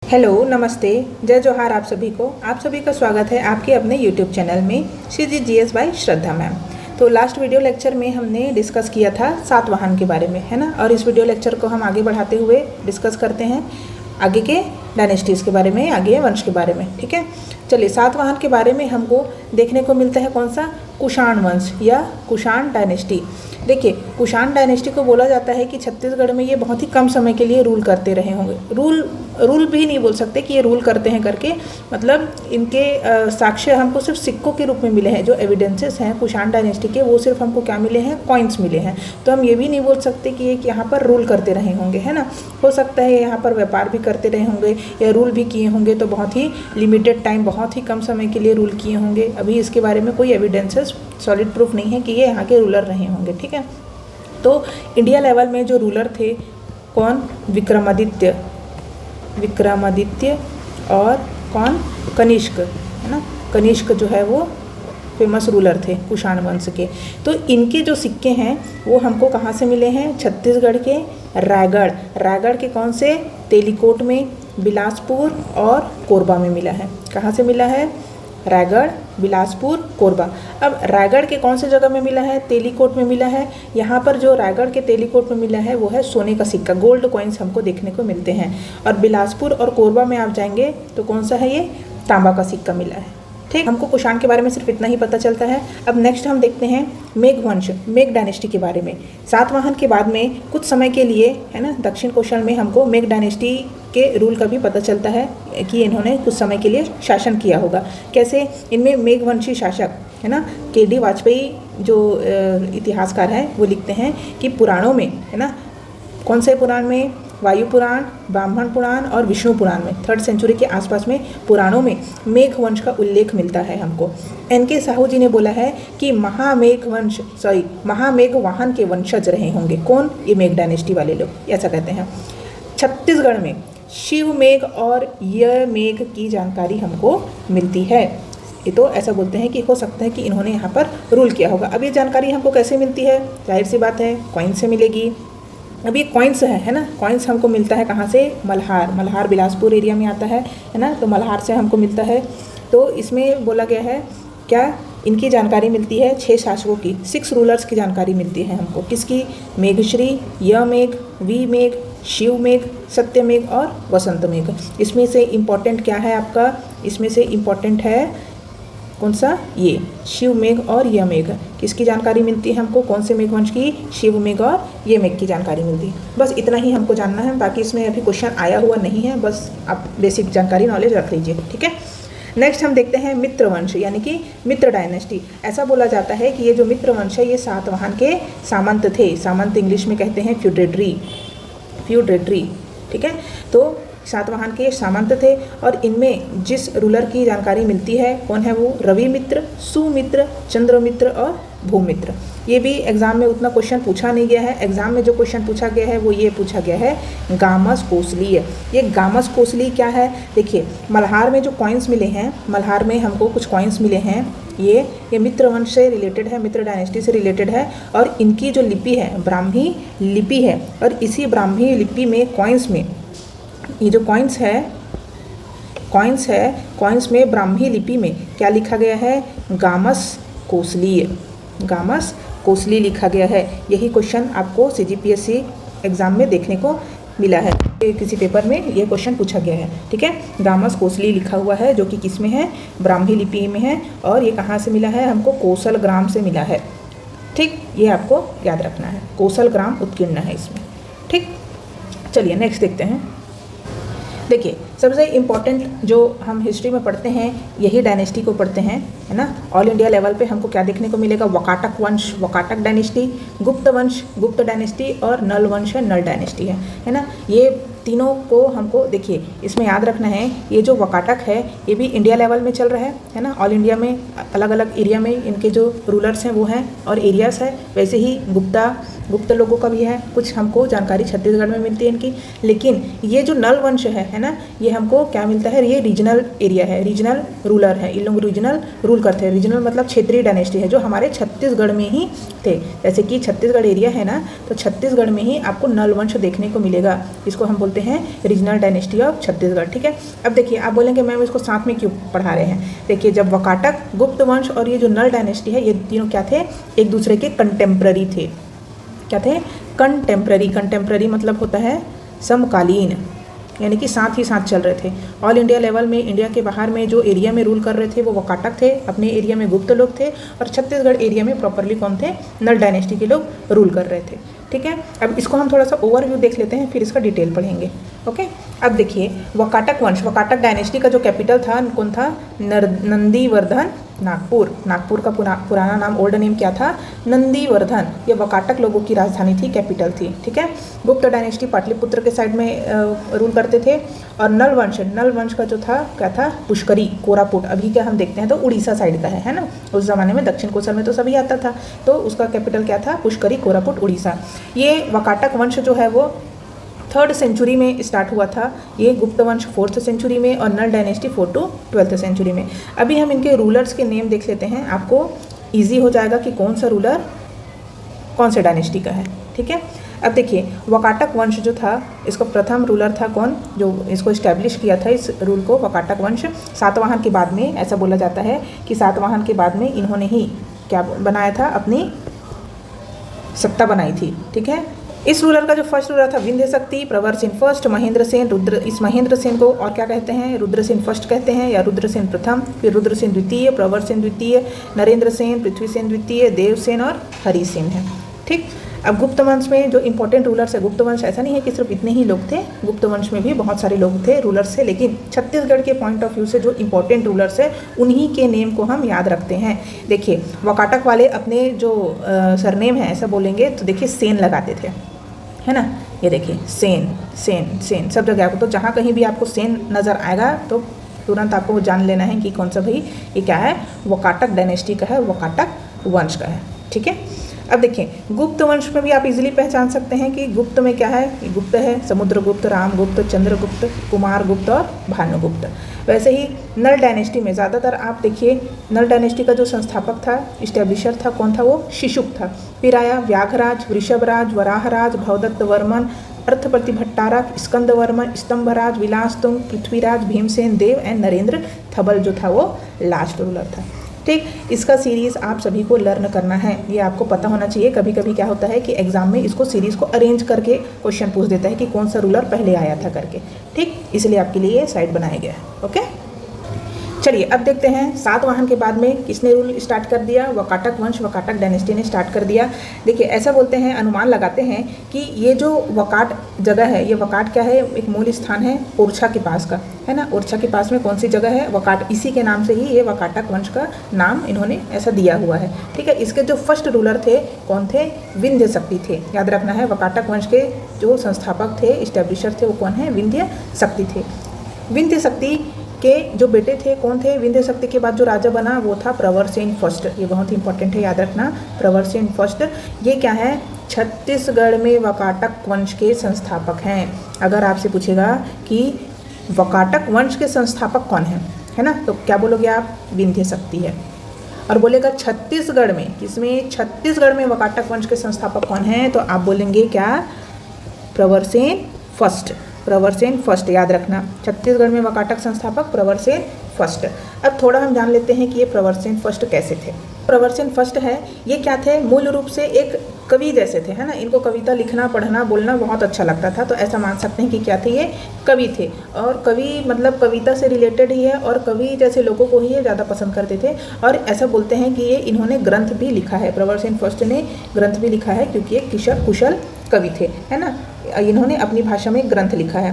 Hello, नमस्ते, जय जोहार आप सभी का स्वागत है आपके अपने यूट्यूब चैनल में Shri GS by Shraddha ma'am. तो लास्ट वीडियो लेक्चर में हमने डिस्कस किया था सातवाहन के बारे में, है ना। और इस वीडियो लेक्चर को हम आगे बढ़ाते हुए डिस्कस करते हैं आगे के डायनेस्टीज़ के बारे में, आगे वंश के बारे में, ठीक है। चलिए, सातवाहन के बारे में हमको देखने को मिलता है कौन सा, कुषाण वंश या कुषाण डायनेस्टी। देखिए, कुषाण डायनेस्टी को बोला जाता है कि छत्तीसगढ़ में ये बहुत ही कम समय के लिए रूल करते रहे होंगे। रूल भी नहीं बोल सकते कि ये रूल करते हैं करके, मतलब इनके साक्ष्य हमको सिर्फ सिक्कों के रूप में मिले हैं। जो एविडेंसेस हैं कुषाण डायनेस्टी के, वो सिर्फ हमको क्या मिले हैं, कॉइन्स मिले हैं। तो हम ये भी नहीं बोल सकते कि ये यहाँ पर रूल करते रहे होंगे, है ना। हो सकता है यहाँ पर व्यापार भी करते रहे होंगे या रूल भी किए होंगे, तो बहुत ही लिमिटेड टाइम, बहुत ही कम समय के लिए रूल किए होंगे। अभी इसके बारे में कोई एविडेंसेस, सॉलिड प्रूफ नहीं है कि ये यहाँ के रूलर रहे होंगे, ठीक है। तो इंडिया लेवल में जो रूलर थे, कौन, विक्रमादित्य और कौन, कनिष्क, है ना। कनिष्क जो है वो फेमस रूलर थे कुषाण वंश के। तो इनके जो सिक्के हैं वो हमको कहाँ से मिले हैं, छत्तीसगढ़ के रायगढ़ के कौन से, तेलीकोट में, बिलासपुर और कोरबा में मिला है। कहाँ से मिला है, रायगढ़, बिलासपुर, कोरबा। अब रायगढ़ के कौन से जगह में मिला है, तेलीकोट में मिला है। यहाँ पर जो रायगढ़ के तेलीकोट में मिला है वो है सोने का सिक्का, गोल्ड कॉइन्स हमको देखने को मिलते हैं। और बिलासपुर और कोरबा में आप जाएंगे तो कौन सा है, ये तांबा का सिक्का मिला है, ठीक। हमको कुषाण के बारे में सिर्फ इतना ही पता चलता है। अब नेक्स्ट हम देखते हैं मेघवंश, मेघ डायनेस्टी के बारे में। सातवाहन के बाद में कुछ समय के लिए, है ना, दक्षिण कोशल में हमको मेघ डायनेस्टी के रूल का भी पता चलता है कि इन्होंने कुछ समय के लिए शासन किया होगा। कैसे, इनमें मेघवंशी शासक, है ना, के.डी. वाजपेयी जो इतिहासकार हैं वो लिखते हैं कि पुराणों में, है ना, कौन से पुराण में, वायु पुराण, ब्राह्मण पुराण और विष्णु पुराण में 3rd सेंचुरी के आसपास में पुराणों में मेघ वंश का उल्लेख मिलता है हमको। एन.के. साहू जी ने बोला है कि महामेघ वाहन के वंशज रहे होंगे। कौन, ये मेघ डायनेस्टी वाले लोग, ऐसा कहते हैं। छत्तीसगढ़ में शिव मेघ और यमेघ की जानकारी हमको मिलती है। ये तो ऐसा बोलते हैं कि हो सकता है कि इन्होंने यहाँ पर रूल किया होगा। अब ये जानकारी हमको कैसे मिलती है, जाहिर सी बात है कॉइन से मिलेगी। अब ये कॉइन्स है ना, कॉइन्स हमको मिलता है कहाँ से, मल्हार बिलासपुर एरिया में आता है ना, तो मल्हार से हमको मिलता है। तो इसमें बोला गया है क्या, इनकी जानकारी मिलती है 6 शासकों की, 6 रूलर्स की जानकारी मिलती है हमको। किसकी, मेघश्री, यमेघ, वीमेघ, शिवमेघ, सत्यमेघ और वसंतमेघ। इसमें से इम्पॉर्टेंट क्या है आपका, इसमें से इम्पॉर्टेंट है कौन सा, ये शिवमेघ और यमेघ। किसकी जानकारी मिलती है हमको, कौन से मेघवंश की, शिवमेघ और यमेघ की जानकारी मिलती है। बस इतना ही हमको जानना है, बाकी इसमें अभी क्वेश्चन आया हुआ नहीं है, बस आप बेसिक जानकारी नॉलेज रख लीजिए, ठीक है। नेक्स्ट हम देखते हैं मित्र वंश, यानी कि मित्र डायनेस्टी। ऐसा बोला जाता है कि ये जो मित्र वंश है ये सातवाहन के सामंत थे। सामंत इंग्लिश में कहते हैं फ्यूडेटरी, ठीक है। तो सातवाहन के सामंत थे और इनमें जिस रूलर की जानकारी मिलती है कौन है वो, रविमित्र, सुमित्र, चंद्रमित्र और भूमित्र। ये भी एग्जाम में उतना क्वेश्चन पूछा नहीं गया है। एग्जाम में जो क्वेश्चन पूछा गया है वो ये पूछा गया है, गामस कोसलीय। ये गामस कोसली क्या है, देखिए मल्हार में जो कॉइन्स मिले हैं, मल्हार में हमको कुछ कॉइन्स मिले हैं, ये मित्र वंश से रिलेटेड है, मित्र डायनेस्टी से रिलेटेड है। और इनकी जो लिपि है ब्राह्मी लिपि है, और इसी ब्राह्मी लिपि में कॉइन्स में, ये जो कॉइन्स है, कॉइन्स में ब्राह्मी लिपि में क्या लिखा गया है, गामस कोसली लिखा गया है। यही क्वेश्चन आपको CGPSC एग्ज़ाम में देखने को मिला है, किसी पेपर में ये क्वेश्चन पूछा गया है, ठीक है। गामस कोसली लिखा हुआ है, जो कि किस में है, ब्राह्मी लिपि में है। और ये कहाँ से मिला है हमको, कोसल ग्राम से मिला है, ठीक। ये आपको याद रखना है, कोसल ग्राम उत्कीर्ण है इसमें, ठीक। चलिए नेक्स्ट देखते हैं। देखिए, सबसे इम्पॉर्टेंट जो हम हिस्ट्री में पढ़ते हैं यही डायनेस्टी को पढ़ते हैं, है ना। ऑल इंडिया लेवल पे हमको क्या देखने को मिलेगा, वकाटक वंश, वकाटक डायनेस्टी, गुप्त वंश, गुप्त डायनेस्टी और नल वंश है, नल डायनेस्टी है ना। ये तीनों को हमको, देखिए इसमें याद रखना है, ये जो वकाटक है ये भी इंडिया लेवल में चल रहा है ना। ऑल इंडिया में अलग अलग एरिया में इनके जो रूलर्स हैं वो हैं और एरियाज है। वैसे ही गुप्त लोगों का भी है, कुछ हमको जानकारी छत्तीसगढ़ में मिलती है इनकी। लेकिन ये जो नल वंश है ना, ये हमको क्या मिलता है, ये रीजनल एरिया है, रीजनल रूलर है, ये लोग रीजनल रूल करते हैं। रीजनल मतलब क्षेत्रीय डायनेस्टी है, जो हमारे छत्तीसगढ़ में ही थे। जैसे कि छत्तीसगढ़ एरिया है ना, तो छत्तीसगढ़ में ही आपको नल वंश देखने को मिलेगा। इसको हम बोलते बोलते हैं रीजनल डायनेस्टी ऑफ छत्तीसगढ़। ठीक है, अब देखिए आप बोलेंगे मैम इसको साथ में क्यों पढ़ा रहे हैं। देखिए जब वकाटक, गुप्त वंश और ये जो नल डायनेस्टी है, ये तीनों क्या थे, एक दूसरे के कंटेम्प्ररी थे। क्या थे, कंटेम्प्ररी। कंटेम्प्ररी मतलब होता है समकालीन, यानी कि साथ ही साथ चल रहे थे। ऑल इंडिया लेवल में, इंडिया के बाहर में जो एरिया में रूल कर रहे थे वो वकाटक थे, अपने एरिया में गुप्त लोग थे, और छत्तीसगढ़ एरिया में प्रॉपरली कौन थे, नल डायनेस्टी के लोग रूल कर रहे थे। ठीक है, अब इसको हम थोड़ा सा ओवरव्यू देख लेते हैं, फिर इसका डिटेल पढ़ेंगे। ओके, अब देखिए वकाटक वंश, वकाटक डायनेस्टी का जो कैपिटल था कौन था, नंदीवर्धन नागपुर। नागपुर का पुराना नाम, ओल्ड नेम क्या था, नंदीवर्धन। ये वकाटक लोगों की राजधानी थी, कैपिटल थी। ठीक है, गुप्त डायनेस्टी पाटलिपुत्र के साइड में रूल करते थे। और नल वंश का जो था क्या था, पुष्करी, कोरापुट। अभी क्या हम देखते हैं तो उड़ीसा साइड का है ना। उस ज़माने में दक्षिण कोसल में तो सभी आता था, तो उसका कैपिटल क्या था, पुष्करी, कोरापुट, उड़ीसा। ये वकाटक वंश जो है वो 3rd सेंचुरी में स्टार्ट हुआ था। ये गुप्त वंश 4th सेंचुरी में, और नल डायनेस्टी 4 to 12th सेंचुरी में। अभी हम इनके रूलर्स के नेम देख लेते हैं, आपको इजी हो जाएगा कि कौन सा रूलर कौन से डायनेस्टी का है। ठीक है, अब देखिए वकाटक वंश जो था, इसका प्रथम रूलर था कौन, जो इसको इस्टेब्लिश किया था, इस रूल को, वकाटक वंश। सातवाहन के बाद में, ऐसा बोला जाता है कि सातवाहन के बाद में इन्होंने ही क्या बनाया था, अपनी सत्ता बनाई थी। ठीक है, इस रूलर का जो फर्स्ट रूलर था विंध्य शक्ति, प्रवरसेन फर्स्ट, महेंद्र सेन, रुद्र। इस महेंद्र सेन को और क्या कहते हैं, रुद्रसेन फर्स्ट कहते हैं, या रुद्रसेन प्रथम, फिर रुद्रसेन द्वितीय, प्रवरसेन द्वितीय, नरेंद्र सेन, पृथ्वीसेन द्वितीय, देवसेन और हरिसेन है। ठीक, अब गुप्त वंश में जो इंपॉर्टेंट रूलर्स है, गुप्त वंश ऐसा नहीं है कि सिर्फ इतने ही लोग थे, गुप्त वंश में भी बहुत सारे लोग थे, रूलर्स थे, लेकिन छत्तीसगढ़ के पॉइंट ऑफ व्यू से जो इंपॉर्टेंट रूलर्स है उन्हीं के नेम को हम याद रखते हैं। देखिए वकाटक वाले अपने जो सरनेम है, ऐसा बोलेंगे तो देखिए सेन लगाते थे, है ना। ये देखिए सेन सेन सेन सब जगह आपको, तो जहाँ कहीं भी आपको सेन नज़र आएगा तो तुरंत आपको जान लेना है कि कौन सा भाई ये क्या है, वकाटक डायनेस्टी का है, वकाटक वंश का है। ठीक है, अब देखिए गुप्त वंश में भी आप इजीली पहचान सकते हैं कि गुप्त में क्या है, ये गुप्त है, समुद्रगुप्त, रामगुप्त, चंद्रगुप्त, कुमारगुप्त और भानुगुप्त। वैसे ही नल डायनेस्टी में ज़्यादातर आप देखिए, नल डायनेस्टी का जो संस्थापक था, इस्टेब्लिशर था, कौन था, वो शिशुक था। फिर आया व्याघराज, वृषभराज, वराहराज, भवदत्त वर्मन, अर्थपति भट्टारक, स्कंद वर्मन, स्तंभराज, विलासतुंग, पृथ्वीराज, भीमसेन देव एंड नरेंद्र थबल जो था वो लास्ट रूलर था। ठीक, इसका सीरीज़ आप सभी को लर्न करना है, ये आपको पता होना चाहिए। कभी कभी क्या होता है कि एग्जाम में इसको सीरीज़ को अरेंज करके क्वेश्चन पूछ देता है कि कौन सा रूलर पहले आया था करके। ठीक, इसलिए आपके लिए ये साइड बनाया गया है। ओके, चलिए अब देखते हैं सातवाहन के बाद में किसने रूल स्टार्ट कर दिया, वकाटक वंश, वकाटक डायनेस्टी ने स्टार्ट कर दिया। देखिए ऐसा बोलते हैं, अनुमान लगाते हैं कि ये जो वकाट जगह है, ये वकाट क्या है, एक मूल स्थान है ओरछा के पास का, है ना। ओरछा के पास में कौन सी जगह है, वकाट, इसी के नाम से ही ये वकाटक वंश का नाम इन्होंने ऐसा दिया हुआ है। ठीक है, इसके जो फर्स्ट रूलर थे कौन थे, विंध्य शक्ति थे। याद रखना है, वकाटक वंश के जो संस्थापक थे, इस्टेब्लिशर थे, वो कौन है, विंध्य शक्ति थे। विंध्य शक्ति के जो बेटे थे कौन थे, विंध्य शक्ति के बाद जो राजा बना वो था प्रवरसेन फर्स्ट। ये बहुत इंपॉर्टेंट है, याद रखना, प्रवरसेन फर्स्ट। ये क्या है, छत्तीसगढ़ में वकाटक वंश के संस्थापक हैं। अगर आपसे पूछेगा कि वकाटक वंश के संस्थापक कौन है ना, तो क्या बोलोगे आप, विंध्य शक्ति है। और बोलेगा छत्तीसगढ़ में, किसमें, छत्तीसगढ़ में वकाटक वंश के संस्थापक कौन है, तो आप बोलेंगे क्या, प्रवरसेन फर्स्ट। प्रवरसेन फर्स्ट, याद रखना, छत्तीसगढ़ में वकाटक संस्थापक प्रवरसेन फर्स्ट। अब थोड़ा हम जान लेते हैं कि ये प्रवरसेन फर्स्ट कैसे थे। प्रवरसेन फर्स्ट है, ये क्या थे, मूल रूप से एक कवि जैसे थे, है ना। इनको कविता लिखना, पढ़ना, बोलना बहुत अच्छा लगता था, तो ऐसा मान सकते हैं कि क्या थे, ये कवि थे। और कवि मतलब कविता से रिलेटेड ही है, और कवि जैसे लोगों को ही ये ज़्यादा पसंद करते थे। और ऐसा बोलते हैं कि ये इन्होंने ग्रंथ भी लिखा है, प्रवरसेन फर्स्ट ने ग्रंथ भी लिखा है, क्योंकि ये कुशल कवि थे, है ना। इन्होंने अपनी भाषा में ग्रंथ लिखा है।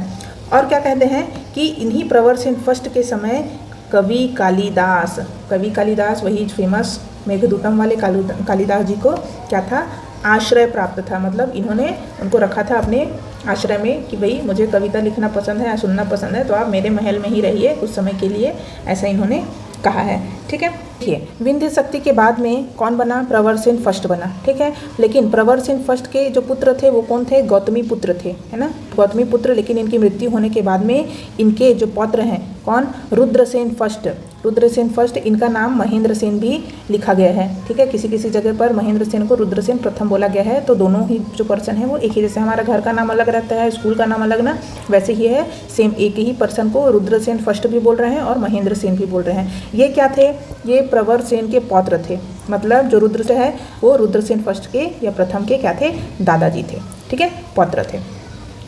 और क्या कहते हैं कि इन्हीं प्रवरसेन फर्स्ट के समय कवि कालिदास वही फेमस मेघदूतम वाले कालिदास जी को क्या था, आश्रय प्राप्त था। मतलब इन्होंने उनको रखा था अपने आश्रय में कि भाई मुझे कविता लिखना पसंद है, सुनना पसंद है, तो आप मेरे महल में ही रहिए कुछ समय के लिए, ऐसा इन्होंने कहा है। ठीक है। देखिए विंध्य शक्ति के बाद में कौन बना, प्रवरसेन फर्स्ट बना, ठीक है। लेकिन प्रवरसेन फर्स्ट के जो पुत्र थे वो कौन थे, गौतमी पुत्र थे, है ना, गौतमी पुत्र। लेकिन इनकी मृत्यु होने के बाद में इनके जो पौत्र हैं कौन, रुद्रसेन फर्स्ट, रुद्रसेन फर्स्ट, इनका नाम महेंद्र सेन भी लिखा गया है, ठीक है। किसी किसी जगह पर महेंद्र सेन को रुद्रसेन प्रथम बोला गया है। तो दोनों ही जो पर्सन है वो एक ही, जैसे हमारा घर का नाम अलग रहता है, स्कूल का नाम अलग ना, वैसे ही है, सेम एक ही पर्सन को रुद्रसेन फर्स्ट भी बोल रहे हैं और महेंद्र सेन भी बोल रहे हैं। ये क्या थे, ये प्रवरसेन के पौत्र थे, मतलब जो रुद्र है वो रुद्रसेन फर्स्ट के या प्रथम के क्या थे, दादाजी थे, ठीक है, पौत्र थे,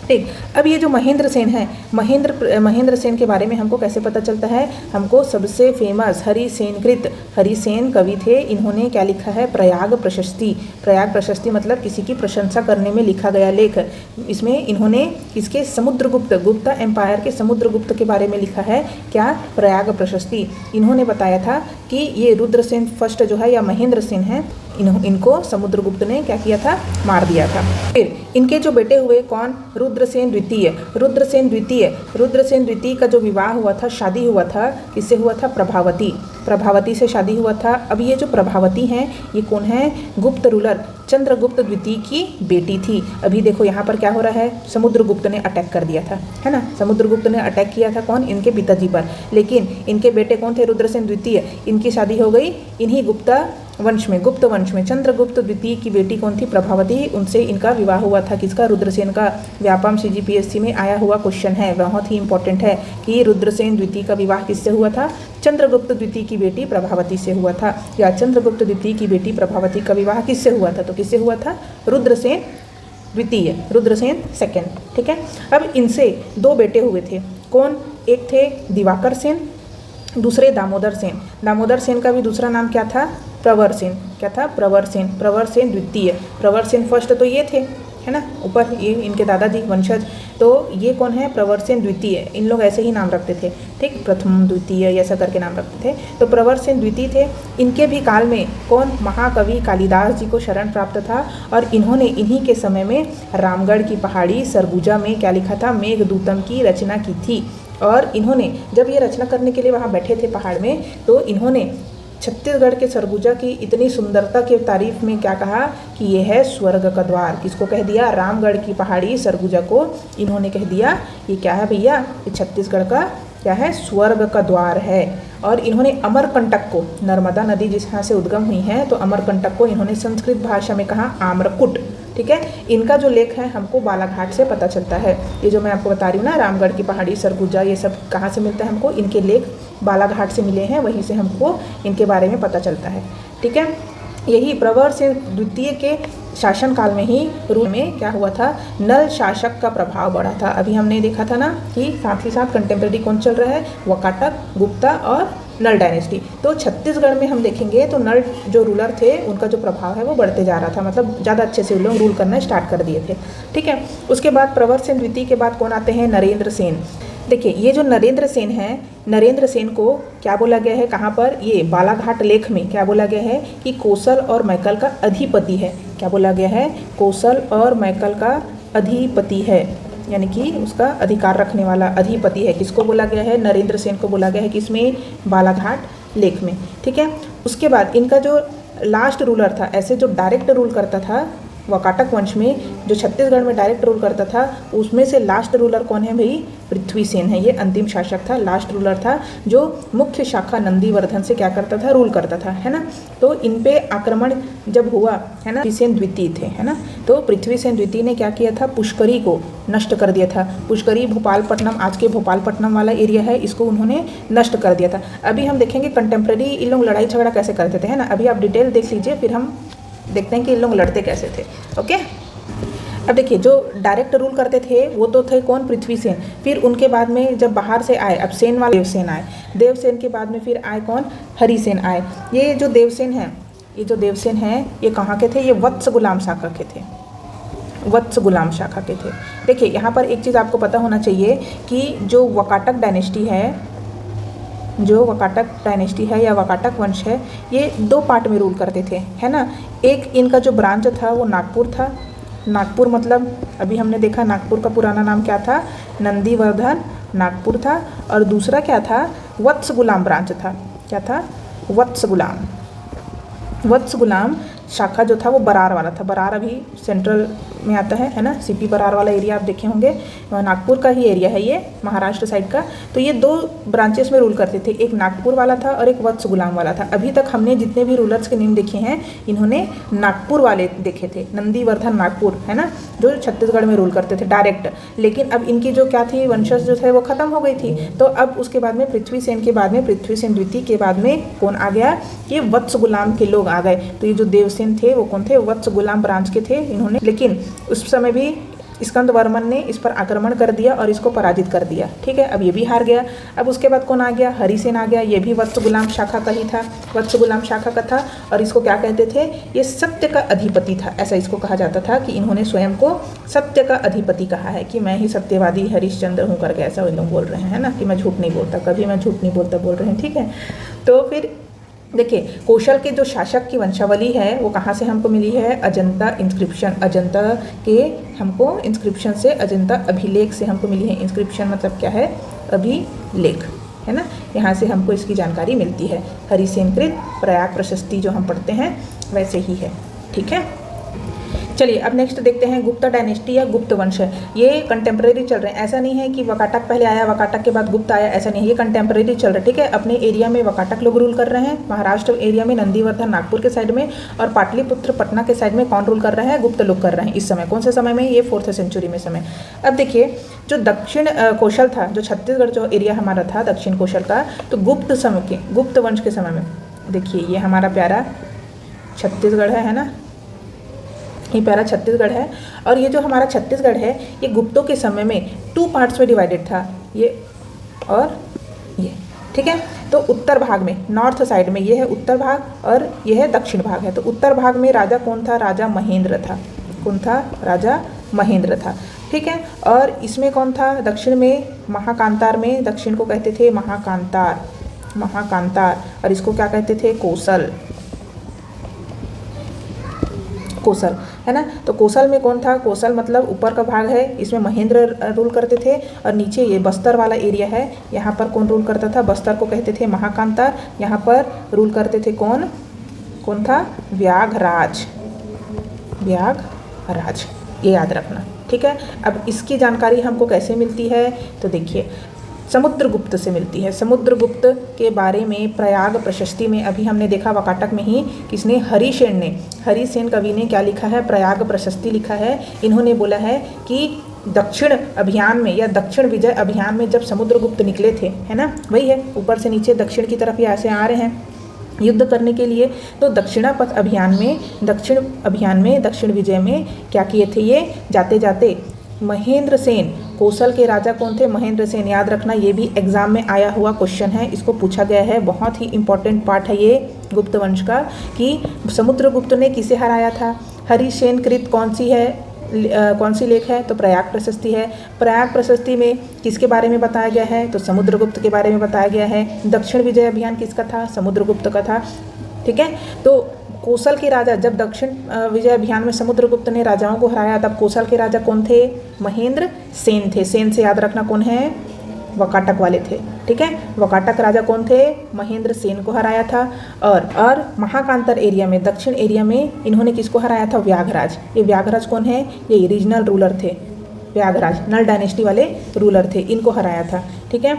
ठीक। अब ये जो महेंद्र सेन है, महेंद्र सेन के बारे में हमको कैसे पता चलता है, हमको सबसे फेमस हरिसेनकृत, हरिसेन कवि थे, इन्होंने क्या लिखा है, प्रयाग प्रशस्ति, प्रयाग प्रशस्ति मतलब किसी की प्रशंसा करने में लिखा गया लेख। इसमें इन्होंने इसके समुद्रगुप्त, गुप्ता एम्पायर के समुद्रगुप्त के बारे में लिखा है, क्या, प्रयाग प्रशस्ति। इन्होंने बताया था कि ये रुद्रसेन फर्स्ट जो है या महेंद्र सेन है, इनको समुद्रगुप्त ने क्या किया था, मार दिया था। फिर इनके जो बेटे हुए कौन, रुद्रसेन द्वितीय, रुद्रसेन द्वितीय, रुद्रसेन द्वितीय का जो विवाह हुआ था, शादी हुआ था, किससे हुआ था, प्रभावती, प्रभावती से शादी हुआ था। अब ये जो प्रभावती हैं ये कौन है, गुप्त रूलर चंद्रगुप्त द्वितीय की बेटी थी। अभी देखो यहाँ पर क्या हो रहा है, समुद्रगुप्त ने अटैक कर दिया था, है ना, समुद्रगुप्त ने अटैक किया था कौन, इनके पिताजी पर। लेकिन इनके बेटे कौन थे, रुद्रसेन द्वितीय, इनकी शादी हो गई इन्हीं गुप्ता वंश में, गुप्त वंश में। चंद्रगुप्त द्वितीय की बेटी कौन थी, प्रभावती, उनसे इनका विवाह हुआ था, किसका, रुद्रसेन का। व्यापम CGPSC में आया हुआ क्वेश्चन है, बहुत ही इंपॉर्टेंट है कि रुद्रसेन द्वितीय का विवाह किससे हुआ था, चंद्रगुप्त द्वितीय की बेटी प्रभावती से हुआ था, या चंद्रगुप्त द्वितीय की बेटी प्रभावती का विवाह किससे हुआ था, तो किससे हुआ था, रुद्रसेन द्वितीय, रुद्रसेन सेकंड, ठीक है। अब इनसे दो बेटे हुए थे, कौन, एक थे दिवाकर सेन, दूसरे दामोदर सेन। दामोदर सेन का भी दूसरा नाम क्या था, प्रवरसेन, क्या था, प्रवरसेन, प्रवरसेन द्वितीय, प्रवरसेन फर्स्ट तो ये थे, है ना, ऊपर ये इनके दादाजी वंशज। तो ये कौन है, प्रवरसेन द्वितीय, इन लोग ऐसे ही नाम रखते थे, ठीक, प्रथम द्वितीय ऐसा करके नाम रखते थे। तो प्रवरसेन द्वितीय थे। इनके भी काल में कौन, महाकवि कालिदास जी को शरण प्राप्त था, और इन्होंने इन्हीं के समय में रामगढ़ की पहाड़ी सरगुजा में क्या लिखा था, मेघदूतम की रचना की थी। और इन्होंने जब ये रचना करने के लिए वहाँ बैठे थे पहाड़ में, तो इन्होंने छत्तीसगढ़ के सरगुजा की इतनी सुंदरता के तारीफ में क्या कहा कि ये है स्वर्ग का द्वार। किसको कह दिया, रामगढ़ की पहाड़ी सरगुजा को इन्होंने कह दिया ये क्या है भैया, ये छत्तीसगढ़ का क्या है, स्वर्ग का द्वार है। और इन्होंने अमरकंटक को, नर्मदा नदी जिस यहाँ से उद्गम हुई है, तो अमरकंटक को इन्होंने संस्कृत भाषा में कहा आम्रकुट, ठीक है। इनका जो लेख है हमको बालाघाट से पता चलता है। ये जो मैं आपको बता रही हूँ ना, रामगढ़ की पहाड़ी सरगुजा, ये सब कहाँ से मिलता है हमको, इनके लेख बालाघाट से मिले हैं, वहीं से हमको इनके बारे में पता चलता है, ठीक है। यही प्रवरसेन द्वितीय के शासनकाल में ही रूल में क्या हुआ था, नल शासक का प्रभाव बढ़ा था। अभी हमने देखा था ना कि साथ ही साथ कंटेम्प्रेरी कौन चल रहा है, वकाटक, गुप्ता और नल डायनेस्टी। तो छत्तीसगढ़ में हम देखेंगे तो नल जो रूलर थे उनका जो प्रभाव है वो बढ़ते जा रहा था, मतलब ज़्यादा अच्छे से लोग रूल करना स्टार्ट कर दिए थे, ठीक है। उसके बाद प्रवरसेन द्वितीय के बाद कौन आते हैं, नरेंद्र सेन। देखिए ये जो नरेंद्र सेन है, नरेंद्र सेन को क्या बोला गया है, कहाँ पर, ये बालाघाट लेख में क्या बोला गया है कि कौशल और मैकल का अधिपति है। क्या बोला गया है, कौशल और मैकल का अधिपति है, यानी कि उसका अधिकार रखने वाला अधिपति है। किसको बोला गया है, नरेंद्र सेन को बोला गया है, किसमें, बालाघाट लेख में, ठीक है। उसके बाद इनका जो लास्ट रूलर था, ऐसे जो डायरेक्ट रूल करता था वकाटक वंश में, जो छत्तीसगढ़ में डायरेक्ट रूल करता था, उसमें से लास्ट रूलर कौन है भाई, पृथ्वी सेन है। ये अंतिम शासक था, लास्ट रूलर था, जो मुख्य शाखा नंदीवर्धन से क्या करता था, रूल करता था, है ना। तो इन पे आक्रमण जब हुआ, है ना, पृथ्वीसेन द्वितीय थे, है ना। तो पृथ्वीसेन द्वितीय ने क्या किया था, पुष्करी को नष्ट कर दिया था। पुष्करी भोपालपट्टनम, आज के भोपालपट्टनम वाला एरिया है, इसको उन्होंने नष्ट कर दिया था। अभी हम देखेंगे कंटेम्प्रेरी इन लोग लड़ाई झगड़ा कैसे करते थे, है ना। अभी आप डिटेल देख लीजिए, फिर हम देखते हैं कि इन लोग लड़ते कैसे थे, ओके। अब देखिए जो डायरेक्ट रूल करते थे वो तो थे कौन, पृथ्वीसेन। फिर उनके बाद में जब बाहर से आए, अब सेन वाले देवसेन आए, देवसेन के बाद में फिर आए कौन, हरिसेन आए। ये जो देवसेन हैं, ये जो देवसेन हैं ये कहाँ के थे, ये वत्स गुलाम शाखा के थे, वत्स गुलाम शाखा के थे। देखिए यहाँ पर एक चीज़ आपको पता होना चाहिए कि जो वकाटक डायनेस्टी है, जो वकाटक डायनेस्टी है या वकाटक वंश है, ये दो पार्ट में रूल करते थे, है ना। एक इनका जो ब्रांच था वो नागपुर था। नागपुर मतलब अभी हमने देखा नागपुर का पुराना नाम क्या था, नंदीवर्धन नागपुर था। और दूसरा क्या था, वत्स गुलाम ब्रांच था। क्या था, वत्स गुलाम। वत्स गुलाम शाखा जो था वो बरार वाला था। बरार अभी सेंट्रल में आता है ना, सीपी बरार वाला एरिया आप देखे होंगे, नागपुर का ही एरिया है ये, महाराष्ट्र साइड का। तो ये दो ब्रांचेस में रूल करते थे, एक नागपुर वाला था और एक वत्स गुलाम वाला था। अभी तक हमने जितने भी रूलर्स के नेम देखे हैं इन्होंने नागपुर वाले देखे थे, नंदीवर्धन नागपुर है ना, जो छत्तीसगढ़ में रूल करते थे डायरेक्ट। लेकिन अब इनकी जो क्या थी, वंशज जो थे वो खत्म हो गई थी। तो अब उसके बाद में पृथ्वीसेन के बाद में, पृथ्वीसेन द्वितीय के बाद में कौन आ गया, ये वत्स गुलाम के लोग आ गए। तो ये जो देवसेन थे वो कौन थे, वत्स गुलाम ब्रांच के थे इन्होंने। लेकिन उस समय भी स्कंद वर्मन ने इस पर आक्रमण कर दिया और इसको पराजित कर दिया। ठीक है, अब ये भी हार गया। अब उसके बाद कौन आ गया, हरिसेन आ गया। ये भी वत्स गुलाम शाखा का ही था, वत्स गुलाम शाखा का था। और इसको क्या कहते थे, ये सत्य का अधिपति था, ऐसा इसको कहा जाता था कि इन्होंने स्वयं को सत्य का अधिपति कहा है, कि मैं ही सत्यवादी हरिश्चंद्र हूँ करके ऐसा वो लोग बोल रहे हैं ना, कि मैं झूठ नहीं बोलता, कभी मैं झूठ नहीं बोलता बोल रहे हैं। ठीक है, तो फिर देखिए कौशल के जो शासक की वंशावली है वो कहाँ से हमको मिली है, अजंता इंस्क्रिप्शन, अजंता के हमको इंस्क्रिप्शन से, अजंता अभिलेख से हमको मिली है। इंस्क्रिप्शन मतलब क्या है, अभिलेख है ना, यहाँ से हमको इसकी जानकारी मिलती है। हरिसेनकृत प्रयाग प्रशस्ति जो हम पढ़ते हैं वैसे ही है। ठीक है, चलिए अब नेक्स्ट देखते हैं गुप्त डायनेस्टी या गुप्त वंश है। ये कंटेम्प्रेरी चल रहे हैं, ऐसा नहीं है कि वकाटक पहले आया वकाटक के बाद गुप्त आया, ऐसा नहीं है, ये कंटेम्प्रेरी चल रहा है। ठीक है, अपने एरिया में वकाटक लोग रूल कर रहे हैं, महाराष्ट्र एरिया में नंदीवर्धन नागपुर के साइड में, और पाटलिपुत्र पटना के साइड में कौन रूल कर रहा है, गुप्त लोग कर रहे हैं इस समय। कौन से समय में, ये 4th सेंचुरी में समय। अब देखिए जो दक्षिण कौशल था, जो छत्तीसगढ़ जो एरिया हमारा था दक्षिण कौशल का, तो गुप्त समय के, गुप्त वंश के समय में देखिए ये हमारा प्यारा छत्तीसगढ़ है ना, ये प्यारा छत्तीसगढ़ है। और ये जो हमारा छत्तीसगढ़ है ये गुप्तों के समय में 2 पार्ट्स में डिवाइडेड था, ये और ये। ठीक है, तो उत्तर भाग में, नॉर्थ साइड में ये है उत्तर भाग और ये है दक्षिण भाग है। तो उत्तर भाग में राजा कौन था, राजा महेंद्र था। कौन था, राजा महेंद्र था। ठीक है, और इसमें कौन था, दक्षिण में महाकांतार में, दक्षिण को कहते थे महाकांतार, महाकांतार, और इसको क्या कहते थे, कौशल, कौशल है ना। तो कौशल में कौन था, कौशल मतलब ऊपर का भाग है, इसमें महेंद्र रूल करते थे। और नीचे ये बस्तर वाला एरिया है, यहाँ पर कौन रूल करता था, बस्तर को कहते थे महाकांतार। यहाँ पर रूल करते थे कौन, कौन था, व्याघराज, व्याघराज, ये याद रखना। ठीक है, अब इसकी जानकारी हमको कैसे मिलती है, तो देखिए समुद्रगुप्त से मिलती है। समुद्रगुप्त के बारे में प्रयाग प्रशस्ति में अभी हमने देखा वकाटक में ही, किसने, हरिसेन ने, हरिसेन कवि ने क्या लिखा है, प्रयाग प्रशस्ति लिखा है। इन्होंने बोला है कि दक्षिण अभियान में या दक्षिण विजय अभियान में जब समुद्रगुप्त निकले थे, है ना, वही है ऊपर से नीचे दक्षिण की तरफ यहाँ से आ रहे हैं युद्ध करने के लिए। तो दक्षिणापथ अभियान में, दक्षिण अभियान में, दक्षिण विजय में क्या किए थे ये, जाते जाते महेंद्र सेन, कौशल के राजा कौन थे, महेंद्र सेन, याद रखना ये भी एग्जाम में आया हुआ क्वेश्चन है, इसको पूछा गया है, बहुत ही इंपॉर्टेंट पार्ट है ये गुप्त वंश का, कि समुद्रगुप्त ने किसे हराया था। हरिसेन कृत कौन सी है, कौन सी लेख है, तो प्रयाग प्रशस्ति है। प्रयाग प्रशस्ति में किसके बारे में बताया गया है, तो समुद्रगुप्त के बारे में बताया गया है। दक्षिण विजय अभियान किसका था, समुद्रगुप्त का था। ठीक है, तो कौशल के राजा, जब दक्षिण विजय अभियान में समुद्रगुप्त ने राजाओं को हराया तब कौशल के राजा कौन थे, महेंद्र सेन थे। सेन से याद रखना कौन है, वकाटक वाले थे। ठीक है, वकाटक राजा कौन थे, महेंद्र सेन को हराया था। और महाकांतर एरिया में, दक्षिण एरिया में इन्होंने किसको हराया था, व्याघराज। ये व्याघराज कौन है, ये रीजनल रूलर थे, व्याघराज नल डायनेस्टी वाले रूलर थे, इनको हराया था। ठीक है,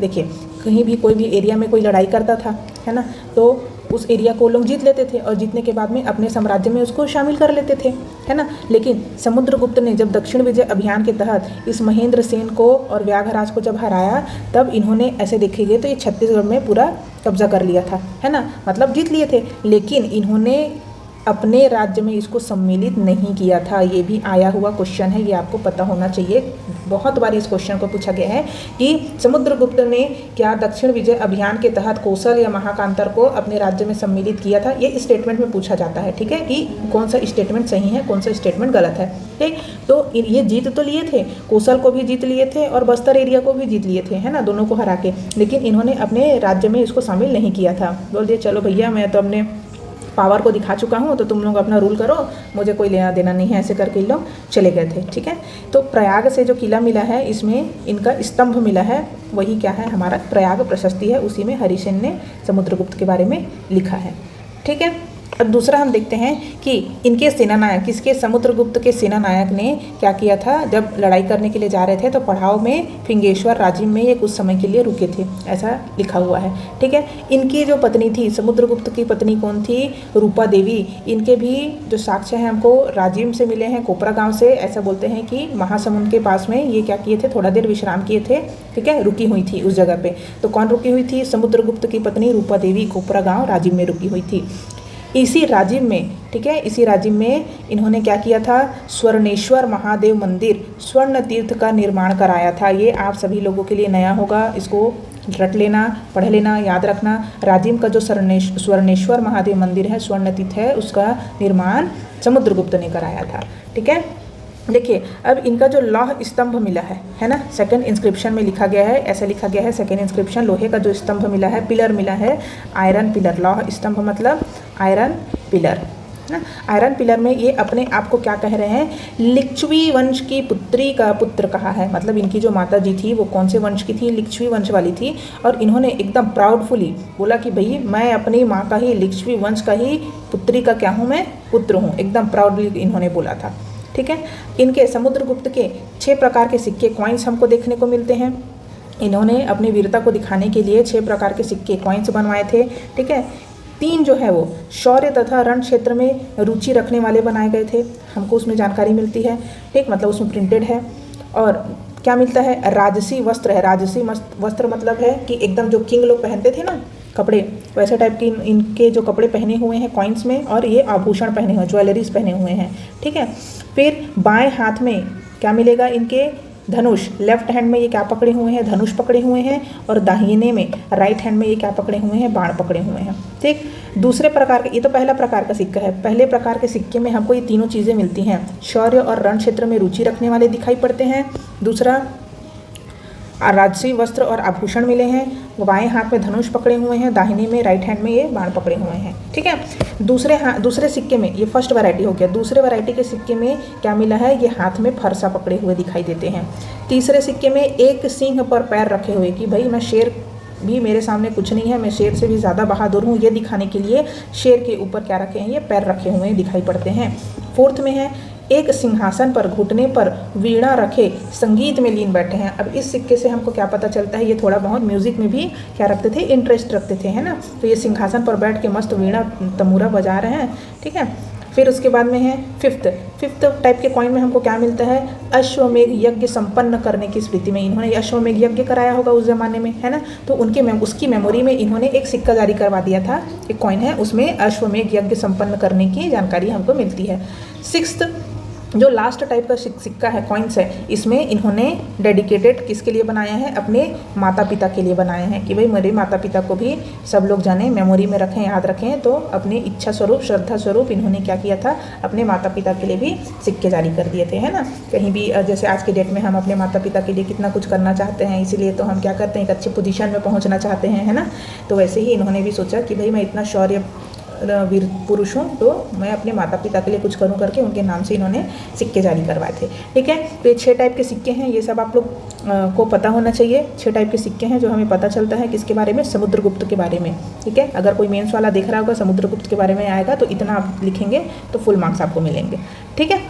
देखिए कहीं भी कोई भी एरिया में कोई लड़ाई करता था, है ना, तो उस एरिया को लोग जीत लेते थे और जीतने के बाद में अपने साम्राज्य में उसको शामिल कर लेते थे, है ना। लेकिन समुद्रगुप्त ने जब दक्षिण विजय अभियान के तहत इस महेंद्र सेन को और व्याघराज को जब हराया, तब इन्होंने ऐसे देखेंगे तो ये छत्तीसगढ़ में पूरा कब्जा कर लिया था, है ना, मतलब जीत लिए थे। लेकिन इन्होंने अपने राज्य में इसको सम्मिलित नहीं किया था, ये भी आया हुआ क्वेश्चन है, ये आपको पता होना चाहिए। बहुत बार इस क्वेश्चन को पूछा गया है कि समुद्रगुप्त ने क्या दक्षिण विजय अभियान के तहत कौशल या महाकांतर को अपने राज्य में सम्मिलित किया था, ये स्टेटमेंट में पूछा जाता है। ठीक है, कि कौन सा स्टेटमेंट सही है, कौन सा स्टेटमेंट गलत है। ठीक, तो ये जीत तो लिए थे, कौशल को भी जीत लिए थे और बस्तर एरिया को भी जीत लिए थे, है ना, दोनों को हरा के। लेकिन इन्होंने अपने राज्य में इसको शामिल नहीं किया था। बोल दिए चलो भैया मैं तो अपने पावर को दिखा चुका हूँ, तो तुम लोग अपना रूल करो, मुझे कोई लेना देना नहीं है, ऐसे करके लोग चले गए थे। ठीक है, तो प्रयाग से जो किला मिला है इसमें इनका स्तंभ मिला है, वही क्या है हमारा प्रयाग प्रशस्ति है, उसी में हरिसेन ने समुद्रगुप्त के बारे में लिखा है। ठीक है, अब दूसरा हम देखते हैं कि इनके सेनानायक, किसके, समुद्रगुप्त के सेनानायक ने क्या किया था, जब लड़ाई करने के लिए जा रहे थे तो पड़ाव में फिंगेश्वर राजिम में ये कुछ समय के लिए रुके थे, ऐसा लिखा हुआ है। ठीक है, इनकी जो पत्नी थी, समुद्रगुप्त की पत्नी कौन थी, रूपा देवी। इनके भी जो साक्ष्य हैं हमको राजिम से मिले हैं, कोपरा गाँव से। ऐसा बोलते हैं कि महासमुंद के पास में ये क्या किए थे, थोड़ा देर विश्राम किए थे। ठीक है, रुकी हुई थी उस जगह पे। तो कौन रुकी हुई थी, समुद्रगुप्त की पत्नी रूपा देवी कोपरा गाँव राजिम में रुकी हुई थी। इसी राजिम में, ठीक है, इसी राजिम में इन्होंने क्या किया था, स्वर्णेश्वर महादेव मंदिर स्वर्ण तीर्थ का निर्माण कराया था। ये आप सभी लोगों के लिए नया होगा, इसको रट लेना, पढ़ लेना, याद रखना। राजिम का जो स्वर्णेश्वर महादेव मंदिर है, स्वर्ण तीर्थ है, उसका निर्माण समुद्रगुप्त ने कराया था। ठीक है, देखिए अब इनका जो लौह स्तंभ मिला है ना, सेकंड इंस्क्रिप्शन में लिखा गया है, ऐसा लिखा गया है सेकंड इंस्क्रिप्शन, लोहे का जो स्तंभ मिला है, पिलर मिला है, आयरन पिलर। लौह स्तंभ मतलब आयरन पिलर ना। आयरन पिलर में ये अपने आप को क्या कह रहे हैं, लिच्छवी वंश की पुत्री का पुत्र कहा है। मतलब इनकी जो माता जी थी वो कौन से वंश की थी, लिच्छवी वंश वाली थी। और इन्होंने एकदम प्राउडफुली बोला कि भाई मैं अपनी माँ का ही, लिच्छवी वंश का ही पुत्री का क्या हूँ, मैं पुत्र हूँ। एकदम प्राउडली इन्होंने बोला था। ठीक है, इनके समुद्रगुप्त के 6 प्रकार के सिक्के, कॉइन्स हमको देखने को मिलते हैं। इन्होंने अपनी वीरता को दिखाने के लिए 6 प्रकार के सिक्के, कॉइन्स बनवाए थे। ठीक है, 3 जो है वो शौर्य तथा रण क्षेत्र में रुचि रखने वाले बनाए गए थे, हमको उसमें जानकारी मिलती है। ठीक, मतलब उसमें प्रिंटेड है। और क्या मिलता है, राजसी वस्त्र है। राजसी वस्त्र मतलब है कि एकदम जो किंग लोग पहनते थे ना कपड़े, वैसे टाइप की इनके जो कपड़े पहने हुए हैं कॉइन्स में, और ये आभूषण पहने हुए, ज्वेलरीज पहने हुए हैं। ठीक है, फिर बाएं हाथ में क्या मिलेगा, इनके धनुष। लेफ्ट हैंड में ये क्या पकड़े हुए हैं, धनुष पकड़े हुए हैं। और दाहिने में, राइट हैंड में ये क्या पकड़े हुए हैं, बाण पकड़े हुए हैं। ठीक, दूसरे प्रकार के, ये तो पहला प्रकार का सिक्का है। पहले प्रकार के सिक्के में हमको ये तीनों चीज़ें मिलती हैं। शौर्य और रण क्षेत्र में रुचि रखने वाले दिखाई पड़ते हैं। दूसरा, राजसी वस्त्र और आभूषण मिले हैं। बाएं हाथ में धनुष पकड़े हुए हैं, दाहिने में, राइट हैंड में ये बाण पकड़े हुए हैं। ठीक है, दूसरे सिक्के में, ये फर्स्ट वैरायटी हो गया। दूसरे वैरायटी के सिक्के में क्या मिला है, ये हाथ में फरसा पकड़े हुए दिखाई देते हैं। तीसरे सिक्के में एक सिंह पर पैर रखे हुए, कि भाई मैं शेर भी, मेरे सामने कुछ नहीं है, मैं शेर से भी ज़्यादा बहादुर हूँ, ये दिखाने के लिए शेर के ऊपर क्या रखे हैं, ये पैर रखे हुए दिखाई पड़ते हैं। फोर्थ में है, एक सिंहासन पर घुटने पर वीणा रखे संगीत में लीन बैठे हैं। अब इस सिक्के से हमको क्या पता चलता है, ये थोड़ा बहुत म्यूजिक में भी क्या रखते थे, इंटरेस्ट रखते थे, है ना। तो ये सिंहासन पर बैठ के मस्त वीणा तमूरा बजा रहे हैं। ठीक है, फिर उसके बाद में है फिफ्थ टाइप के कॉइन में हमको क्या मिलता है, अश्वमेघ यज्ञ संपन्न करने की स्मृति में। इन्होंने अश्वमेघ यज्ञ कराया होगा उस जमाने में, है ना, तो उसकी मेमोरी में इन्होंने एक सिक्का जारी करवा दिया था। एक कॉइन है, उसमें अश्वमेघ यज्ञ संपन्न करने की जानकारी हमको मिलती है। सिक्स्थ, जो लास्ट टाइप का सिक्का है, कॉइन्स है, इसमें इन्होंने डेडिकेटेड किसके लिए बनाया है, अपने माता पिता के लिए बनाए हैं, कि भाई मेरे माता पिता को भी सब लोग जाने, मेमोरी में रखें, याद रखें। तो अपने इच्छा स्वरूप, श्रद्धा स्वरूप इन्होंने क्या किया था, अपने माता पिता के लिए भी सिक्के जारी कर दिए थे, है ना। कहीं भी जैसे आज के डेट में हम अपने माता पिता के लिए कितना कुछ करना चाहते हैं, इसीलिए तो हम क्या करते हैं, एक अच्छे पोजीशन में पहुँचना चाहते हैं, है ना। तो वैसे ही इन्होंने भी सोचा कि भाई मैं इतना शौर्य वीर पुरुष हूँ, तो मैं अपने माता पिता के लिए कुछ करूँ करके उनके नाम से इन्होंने सिक्के जारी करवाए थे। ठीक है, तो ये 6 टाइप के सिक्के हैं, ये सब आप लोग को पता होना चाहिए। 6 टाइप के सिक्के हैं जो हमें पता चलता है किसके बारे में, समुद्रगुप्त के बारे में। ठीक है, अगर कोई मेंस वाला देख रहा होगा, समुद्रगुप्त के बारे में आएगा तो इतना आप लिखेंगे तो फुल मार्क्स आपको मिलेंगे। ठीक है,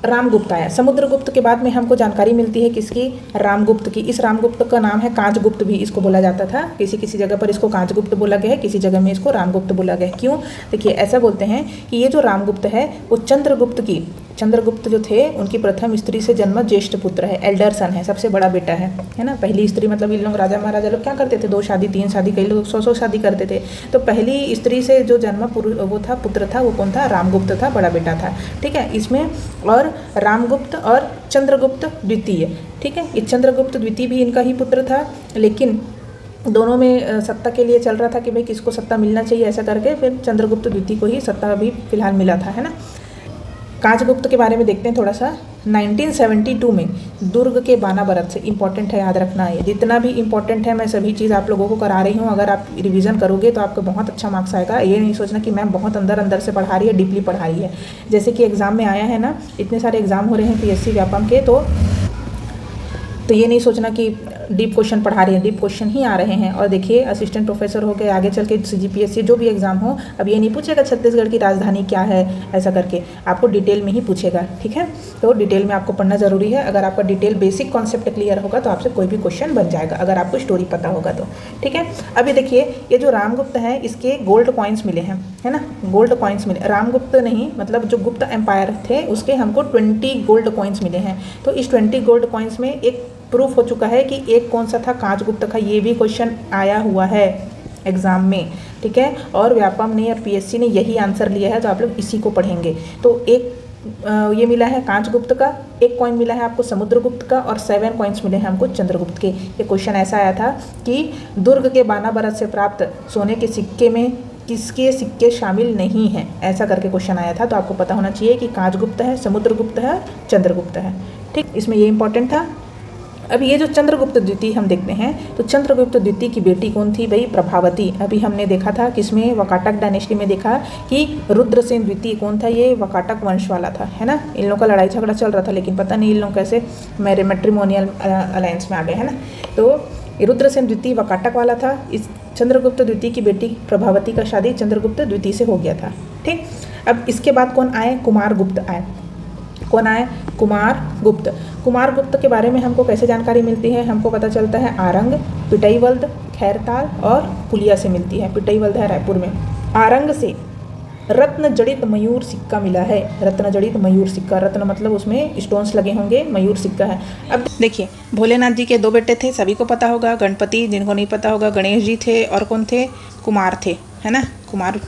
रामगुप्त आया। समुद्रगुप्त के बाद में हमको जानकारी मिलती है किसकी, रामगुप्त की। इस रामगुप्त का नाम है कांचगुप्त भी इसको बोला जाता था। किसी किसी जगह पर इसको कांचगुप्त बोला गया है, किसी जगह में इसको रामगुप्त बोला गया है। क्यों, देखिए ऐसा बोलते हैं कि ये जो रामगुप्त है वो चंद्रगुप्त जो थे उनकी प्रथम स्त्री से जन्म ज्येष्ठ पुत्र है, एल्डर सन है, सबसे बड़ा बेटा है ना। पहली स्त्री मतलब इन लोग राजा महाराजा लोग क्या करते थे, 2 शादी 3 शादी, कई लोग 100 शादी करते थे। तो पहली स्त्री से जो जन्म वो था, पुत्र था, वो कौन था, रामगुप्त था, बड़ा बेटा था। ठीक है, इसमें और रामगुप्त और चंद्रगुप्त द्वितीय। ठीक है, ये चंद्रगुप्त द्वितीय भी इनका ही पुत्र था, लेकिन दोनों में सत्ता के लिए चल रहा था कि भाई किसको सत्ता मिलना चाहिए, ऐसा करके फिर चंद्रगुप्त द्वितीय को ही सत्ता अभी फिलहाल मिला था, है ना। कांचगुप्त के बारे में देखते हैं थोड़ा सा। 1972 में दुर्ग के बानाबरत से, इंपॉर्टेंट है, याद रखना है, जितना भी इंपॉर्टेंट है मैं सभी चीज़ आप लोगों को करा रही हूँ। अगर आप रिवीजन करोगे तो आपको बहुत अच्छा मार्क्स आएगा। ये नहीं सोचना कि मैम बहुत अंदर अंदर से पढ़ा रही है, डीपली पढ़ा रही है। जैसे कि एग्ज़ाम में आया है ना, इतने सारे एग्ज़ाम हो रहे हैं PSC व्यापम के, तो ये नहीं सोचना कि डीप क्वेश्चन पढ़ा रही है, डीप क्वेश्चन ही आ रहे हैं। और देखिए असिस्टेंट प्रोफेसर हो गए, आगे चल के CGPSC जो भी एग्जाम हो, अब ये नहीं पूछेगा छत्तीसगढ़ की राजधानी क्या है ऐसा करके, आपको डिटेल में ही पूछेगा, ठीक है। तो डिटेल में आपको पढ़ना ज़रूरी है। अगर आपका डिटेल बेसिक कॉन्सेप्ट क्लियर होगा तो आपसे कोई भी क्वेश्चन बन जाएगा, अगर आपको स्टोरी पता होगा तो, ठीक है। अभी देखिए ये जो रामगुप्त है इसके गोल्ड कॉइन्स मिले हैं, है ना, गोल्ड कॉइन्स मिले। रामगुप्त नहीं, मतलब जो गुप्त एम्पायर थे उसके हमको 20 गोल्ड कॉइन्स मिले हैं। तो इस 20 गोल्ड कॉइन्स में एक प्रूफ हो चुका है कि एक कौन सा था, कांचगुप्त का। ये भी क्वेश्चन आया हुआ है एग्ज़ाम में, ठीक है। और व्यापम ने और PSC ने यही आंसर लिया है, तो आप लोग इसी को पढ़ेंगे। तो एक ये मिला है कांचगुप्त का, एक कॉइन मिला है आपको समुद्रगुप्त का, और 7 कॉइन्स मिले हैं हमको चंद्रगुप्त के। ये क्वेश्चन ऐसा आया था कि दुर्ग के बानाबरत से प्राप्त सोने के सिक्के में किसके सिक्के शामिल नहीं हैं, ऐसा करके क्वेश्चन आया था। तो आपको पता होना चाहिए कि कांचगुप्त है, समुद्रगुप्त है, चंद्रगुप्त है, ठीक। इसमें ये इंपॉर्टेंट था। अब ये जो चंद्रगुप्त द्वितीय हम देखते हैं, तो चंद्रगुप्त द्वितीय की बेटी कौन थी भाई? प्रभावती। अभी हमने देखा था किसमें, वकाटक डायनेस्टी में देखा कि रुद्रसेन द्वितीय कौन था, ये वकाटक वंश वाला था, है ना। इन लोगों का लड़ाई झगड़ा चल रहा था, लेकिन पता नहीं इन लोग कैसे मेरे मैट्रिमोनियल अलायंस में आ गए, है ना। तो रुद्रसेन द्वितीय वकाटक वाला था। इस चंद्रगुप्त द्वितीय की बेटी प्रभावती का शादी चंद्रगुप्त द्वितीय से हो गया था, ठीक। अब इसके बाद कौन आए? कुमारगुप्त आए। कौन आए? कुमारगुप्त। कुमारगुप्त के बारे में हमको कैसे जानकारी मिलती है? हमको पता चलता है आरंग, पिटईवल्द, खैरताल और पुलिया से मिलती है। पिटईवल्द है रायपुर में। आरंग से रत्न जड़ित मयूर सिक्का मिला है। रत्न जड़ित मयूर सिक्का, रत्न मतलब उसमें स्टोन्स लगे होंगे, मयूर सिक्का है। अब देखिए भोलेनाथ जी के 2 बेटे थे, सभी को पता होगा। गणपति, जिनको नहीं पता होगा, गणेश जी थे, और कौन थे? कुमार थे, है ना। कुमार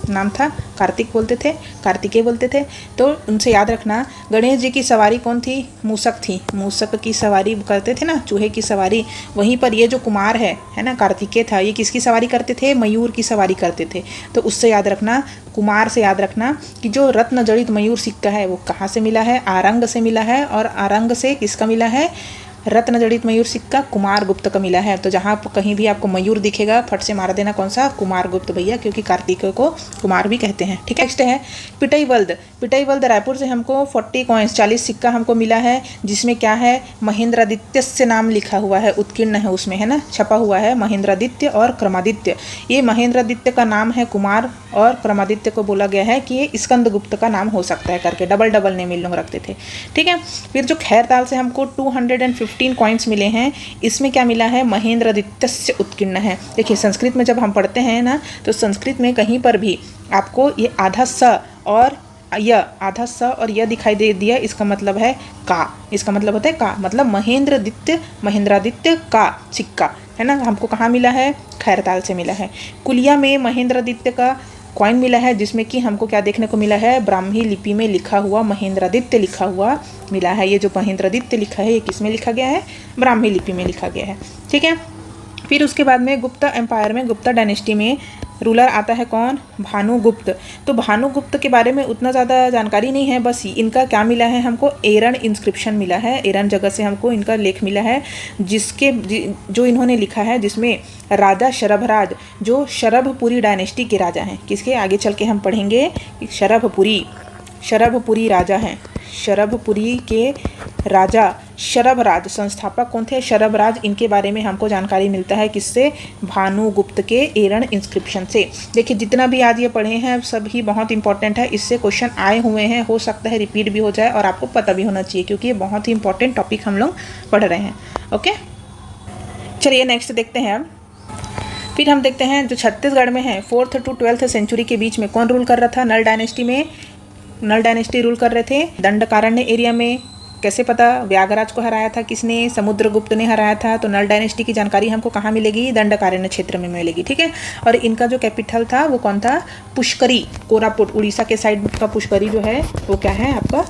नाम था, कार्तिक बोलते थे, कार्तिकेय बोलते थे। तो उनसे याद रखना। गणेश जी की सवारी कौन थी? मूसक थी। मूसक की सवारी करते थे ना, चूहे की सवारी। वहीं पर ये जो कुमार है ना, कार्तिकेय था, ये किसकी सवारी करते थे? मयूर की सवारी करते थे। तो उससे याद रखना, कुमार से याद रखना कि जो रत्न जड़ित मयूर सिक्का है वो कहाँ से मिला है? आरंग से मिला है। और आरंग से किसका मिला है? रत्न जड़ित मयूर सिक्का कुमारगुप्त का मिला है। तो जहाँ कहीं भी आपको मयूर दिखेगा फट से मार देना कौन सा? कुमारगुप्त भैया, क्योंकि कार्तिकेय को कुमार भी कहते हैं, ठीक है। नेक्स्ट है पिटईवल्द। पिटईवल्द रायपुर से हमको 40 कॉइन्स, 40 सिक्का हमको मिला है, जिसमें क्या है? महेंद्रादित्य से नाम लिखा हुआ है, उत्कीर्ण है उसमें, है ना, छपा हुआ है महेंद्रादित्य और क्रमादित्य। ये महेंद्रादित्य का नाम है कुमार, और क्रमादित्य को बोला गया है कि ये स्कंदगुप्त का नाम हो सकता है करके, डबल डबल नेम इन लोग रखते थे, ठीक है। फिर जो खैरताल से हमको 215 कॉइन्स मिले हैं, इसमें क्या मिला है? महेंद्रादित्य से उत्कीर्ण है। देखिए संस्कृत में जब हम पढ़ते हैं ना, तो संस्कृत में कहीं पर भी आपको ये आधा स और आधा स और य दिखाई दे दिया, इसका मतलब है का, इसका मतलब होता है का, मतलब महेंद्रादित्य का सिक्का, है ना। हमको कहाँ मिला है? खैरताल से मिला है। कुलिया में महेंद्रादित्य का कॉइन मिला है, जिसमें कि हमको क्या देखने को मिला है? ब्राह्मी लिपि में लिखा हुआ महेंद्रादित्य लिखा हुआ मिला है। ये जो महेंद्रादित्य लिखा है ये किस में लिखा गया है? ब्राह्मी लिपि में लिखा गया है, ठीक है। फिर उसके बाद में गुप्ता एम्पायर में, गुप्ता डायनेस्टी में रूलर आता है कौन? भानुगुप्त। तो भानुगुप्त के बारे में उतना ज़्यादा जानकारी नहीं है, बस इनका क्या मिला है हमको? एरन इंस्क्रिप्शन मिला है। एरन जगह से हमको इनका लेख मिला है, जो इन्होंने लिखा है, जिसमें राजा शरभराज, जो शरभपुरी डायनेस्टी के राजा हैं, किसके? आगे चल के हम पढ़ेंगे। शरभपुरी राजा हैं। शरभपुरी के राजा शरभराज, संस्थापक कौन थे? शरभराज। इनके बारे में हमको जानकारी मिलता है किससे? भानुगुप्त के एरन इंस्क्रिप्शन से। देखिए जितना भी आज ये पढ़े हैं सभी बहुत इंपॉर्टेंट है, इससे क्वेश्चन आए हुए हैं, हो सकता है रिपीट भी हो जाए, और आपको पता भी होना चाहिए, क्योंकि ये बहुत ही इंपॉर्टेंट टॉपिक हम लोग पढ़ रहे हैं। ओके, चलिए नेक्स्ट देखते हैं। अब फिर हम देखते हैं जो छत्तीसगढ़ में है 4th to 12th सेंचुरी के बीच में कौन रूल कर रहा था? नल डायनेस्टी में, नल डायनेस्टी रूल कर रहे थे। दंडकारण्य एरिया में कैसे पता? व्यागराज को हराया था किसने? समुद्रगुप्त ने हराया था। तो नल डायनेस्टी की जानकारी हमको कहाँ मिलेगी? दंडकारण्य क्षेत्र में मिलेगी, ठीक है। और इनका जो कैपिटल था वो कौन था? पुष्करी, कोरापुट, उड़ीसा के साइड का पुष्करी जो है वो क्या है आपका?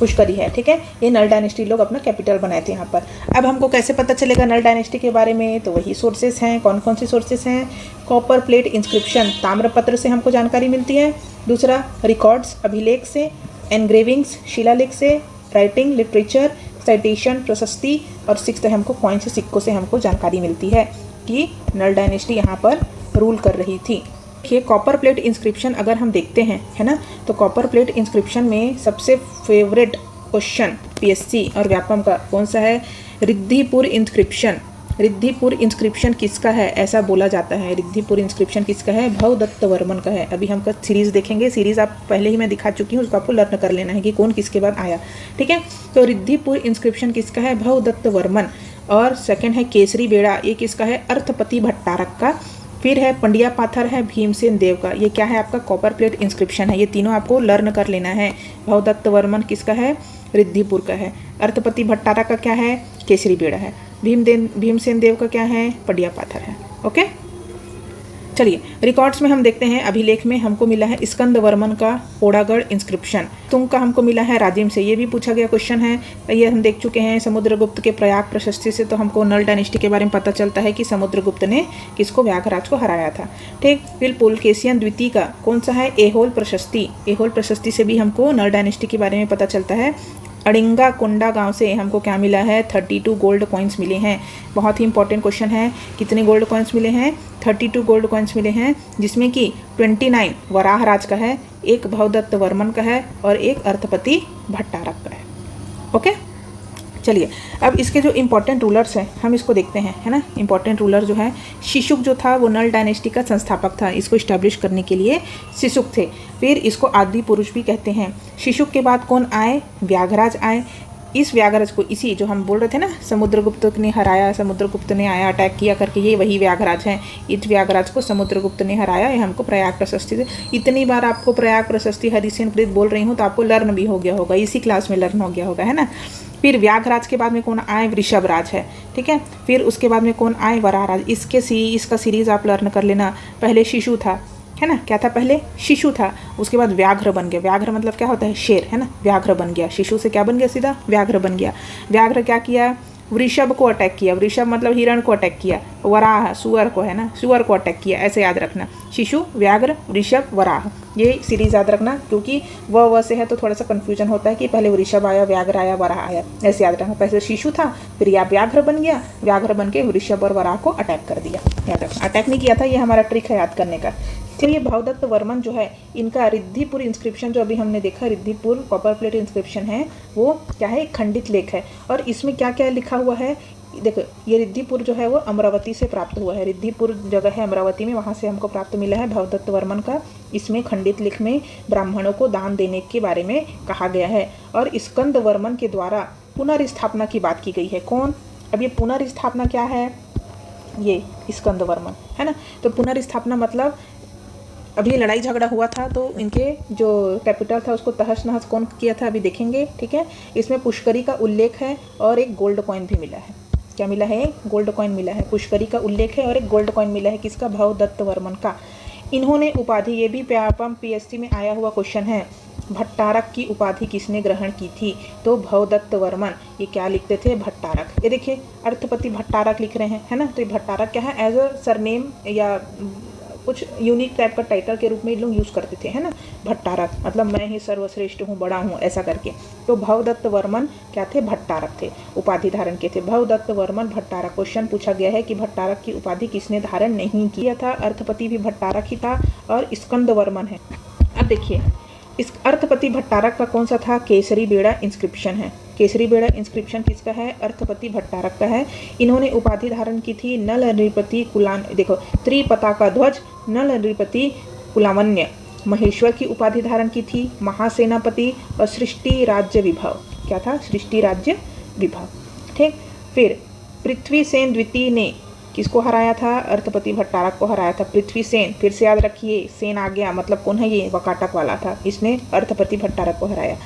पुष्करी है, ठीक है। ये नल डायनेस्टी लोग अपना कैपिटल बनाए थे यहाँ पर। अब हमको कैसे पता चलेगा नल डायनेस्टी के बारे में? तो वही सोर्सेस हैं। कौन कौन सी सोर्सेस हैं? कॉपर प्लेट इंस्क्रिप्शन, ताम्रपत्र से हमको जानकारी मिलती है। दूसरा रिकॉर्ड्स, अभिलेख से। एनग्रेविंग्स शिलालेख से, राइटिंग, लिटरेचर, साइटेशन, प्रशस्ति, और 6th है हमको कॉइन से, सिक्कों से हमको जानकारी मिलती है कि नल डायनेस्टी यहाँ पर रूल कर रही थी। देखिए कॉपर प्लेट इंस्क्रिप्शन अगर हम देखते हैं, है ना, तो कॉपर प्लेट इंस्क्रिप्शन में सबसे फेवरेट क्वेश्चन पीएससी और व्यापम का कौन सा है? रिद्धिपुर इंस्क्रिप्शन। रिद्धिपुर इंस्क्रिप्शन किसका है ऐसा बोला जाता है? रिद्धिपुर इंस्क्रिप्शन किसका है? भवदत्त वर्मन का है। अभी हम सीरीज़ देखेंगे, सीरीज़ आप पहले ही मैं दिखा चुकी हूँ, उसको आपको लर्न कर लेना है कि कौन किसके बाद आया, ठीक है। तो रिद्धिपुर इंस्क्रिप्शन किसका है? भवदत्त वर्मन। और सेकंड है केसरी बेड़ा, ये किसका है? अर्थपति भट्टारक का। फिर है पंडिया पाथर है भीमसेन देव का। ये क्या है? आपका कॉपर प्लेट इंस्क्रिप्शन है। ये तीनों आपको लर्न कर लेना है। भवदत्त वर्मन किसका है? रिद्धिपुर का है। अर्थपति भट्टारक का क्या है? केसरी बेड़ा है। भीमसेन देव का क्या है? पंडिया पाथर है। ओके, चलिए रिकॉर्ड्स में हम देखते हैं। अभिलेख में हमको मिला है स्कंद वर्मन का पोड़ागढ़ इंस्क्रिप्शन। तुंग का हमको मिला है राजिम से, ये भी पूछा गया क्वेश्चन है। ये हम देख चुके हैं। समुद्रगुप्त के प्रयाग प्रशस्ति से तो हमको नल डायनेस्टी के बारे में पता चलता है कि समुद्रगुप्त ने किसको? व्याघराज को हराया था, ठीक। फिर पुलकेशियन द्वितीय का कौन सा है? एहोल प्रशस्ति। एहोल प्रशस्ति से भी हमको नल डायनेस्टी के बारे में पता चलता है। अड़िंगा कोंडा गांव से हमको क्या मिला है? 32 गोल्ड कॉइन्स मिले हैं। बहुत ही इंपॉर्टेंट क्वेश्चन है। कितने गोल्ड कॉइन्स मिले हैं? 32 गोल्ड कॉइन्स मिले हैं, जिसमें कि 29 वराहराज का है, एक भवदत्त वर्मन का है और एक अर्थपति भट्टारक का है। ओके, चलिए अब इसके जो इम्पोर्टेंट रूलर्स हैं हम इसको देखते हैं, है ना। इम्पोर्टेंट रूलर जो है, शिशुक जो था वो नल डायनेस्टी का संस्थापक था। इसको इस्टेब्लिश करने के लिए शिशुक थे। फिर इसको आदि पुरुष भी कहते हैं। शिशुक के बाद कौन आए? व्याघराज आए। इस व्याघराज को, इसी जो हम बोल रहे थे ना, समुद्रगुप्त ने हराया, समुद्रगुप्त ने आया अटैक किया करके, ये वही व्याघराज हैं। इस व्याघराज को समुद्रगुप्त ने हराया। ये हमको प्रयाग प्रशस्ति से, इतनी बार आपको प्रयाग प्रशस्ति हरिसेन कृत बोल रही हूँ तो आपको लर्न भी हो गया होगा, इसी क्लास में लर्न हो गया होगा, है ना। फिर व्याघराज के बाद में कौन आए? वृषभराज है, ठीक है। फिर उसके बाद में कौन आए? वराहराज। इसका सीरीज आप लर्न कर लेना। पहले शिशु था, है ना। क्या था? पहले शिशु था, उसके बाद व्याघ्र बन गया। व्याघ्र मतलब क्या होता है? शेर, है ना। व्याघ्र बन गया। शिशु से क्या बन गया? सीधा व्याघ्र बन गया। व्याघ्र क्या किया? वृषभ को अटैक किया। वृषभ मतलब हिरण को अटैक किया। वराह सुअर को, है ना, सुअर को अटैक किया। ऐसे याद रखना, शिशु, व्याघ्र, वृषभ, वराह, ये सीरीज याद रखना, क्योंकि वह से है तो थोड़ा सा कंफ्यूजन होता है कि पहले वृषभ आया, व्याघ्र आया, वराह आया। ऐसे याद रखना, पहले शिशु था, फिर या व्याघ्र बन गया, व्याघ्र बन के वृषभ और वराह को अटैक कर दिया। याद रखना, अटैक नहीं किया था, ये हमारा ट्रिक है याद करने का। चलिए भवदत्त वर्मन जो है, इनका रिद्धिपुर इंस्क्रिप्शन जो अभी हमने देखा, रिद्धिपुर कॉपर प्लेट इंस्क्रिप्शन है, वो क्या है? एक खंडित लेख है। और इसमें क्या क्या लिखा हुआ है देखो, ये रिद्धिपुर जो है वो अमरावती से प्राप्त हुआ है। रिद्धिपुर जगह है अमरावती में, वहाँ से हमको प्राप्त मिला है भवदत्त वर्मन का। इसमें खंडित लेख में ब्राह्मणों को दान देने के बारे में कहा गया है। और स्कंद वर्मन के द्वारा पुनर्स्थापना की बात की गई है। कौन? अब ये पुनर्स्थापना क्या है? ये स्कंद वर्मन, है ना। तो पुनर्स्थापना मतलब अभी लड़ाई झगड़ा हुआ था तो इनके जो कैपिटल था उसको तहस नहस कौन किया था, अभी देखेंगे, ठीक है। इसमें पुष्करी का उल्लेख है और एक गोल्ड कॉइन भी मिला है। क्या मिला है? गोल्ड कॉइन मिला है। पुष्करी का उल्लेख है और एक गोल्ड कॉइन मिला है। किसका? भवदत्त वर्मन का। इन्होंने उपाधि, ये भी पीएससी में आया हुआ क्वेश्चन है, भट्टारक की उपाधि किसने ग्रहण की थी? तो भवदत्त वर्मन। ये क्या लिखते थे? भट्टारक। ये देखिए अर्थपति भट्टारक लिख रहे हैं, है ना। तो ये भट्टारक क्या है? एज अ सरनेम या कुछ यूनिक टाइप का टाइटल के रूप में लोग यूज़ करते थे, है ना। भट्टारक मतलब मैं ही सर्वश्रेष्ठ हूँ, बड़ा हूँ, ऐसा करके। तो भवदत्त वर्मन क्या थे? भट्टारक थे, उपाधि धारण के थे। भवदत्त वर्मन भट्टारक। क्वेश्चन पूछा गया है कि भट्टारक की उपाधि किसने धारण नहीं किया था? अर्थपति भी भट्टारक ही था और स्कंद वर्मन है। अब देखिए इस अर्थपति भट्टारक का कौन सा था? केसरी बेड़ा इंस्क्रिप्शन है। केसरी बेड़ा इंस्क्रिप्शन किसका है? अर्थपति भट्टारक का है। इन्होंने उपाधि धारण की थी नल नृपति कुलान, देखो त्रिपताका ध्वज नल नृपति कुलावन्य। महेश्वर की उपाधि धारण की थी महासेनापति और सृष्टि राज्य विभव। क्या था? सृष्टि राज्य विभव, ठीक। फिर पृथ्वीसेन द्वितीय ने किसको हराया था? अर्थपति भट्टारक को हराया था। पृथ्वीसेन, फिर से याद रखिए, सेन आ गया मतलब कौन है? ये वकाटक वाला था, इसने अर्थपति भट्टारक को हराया।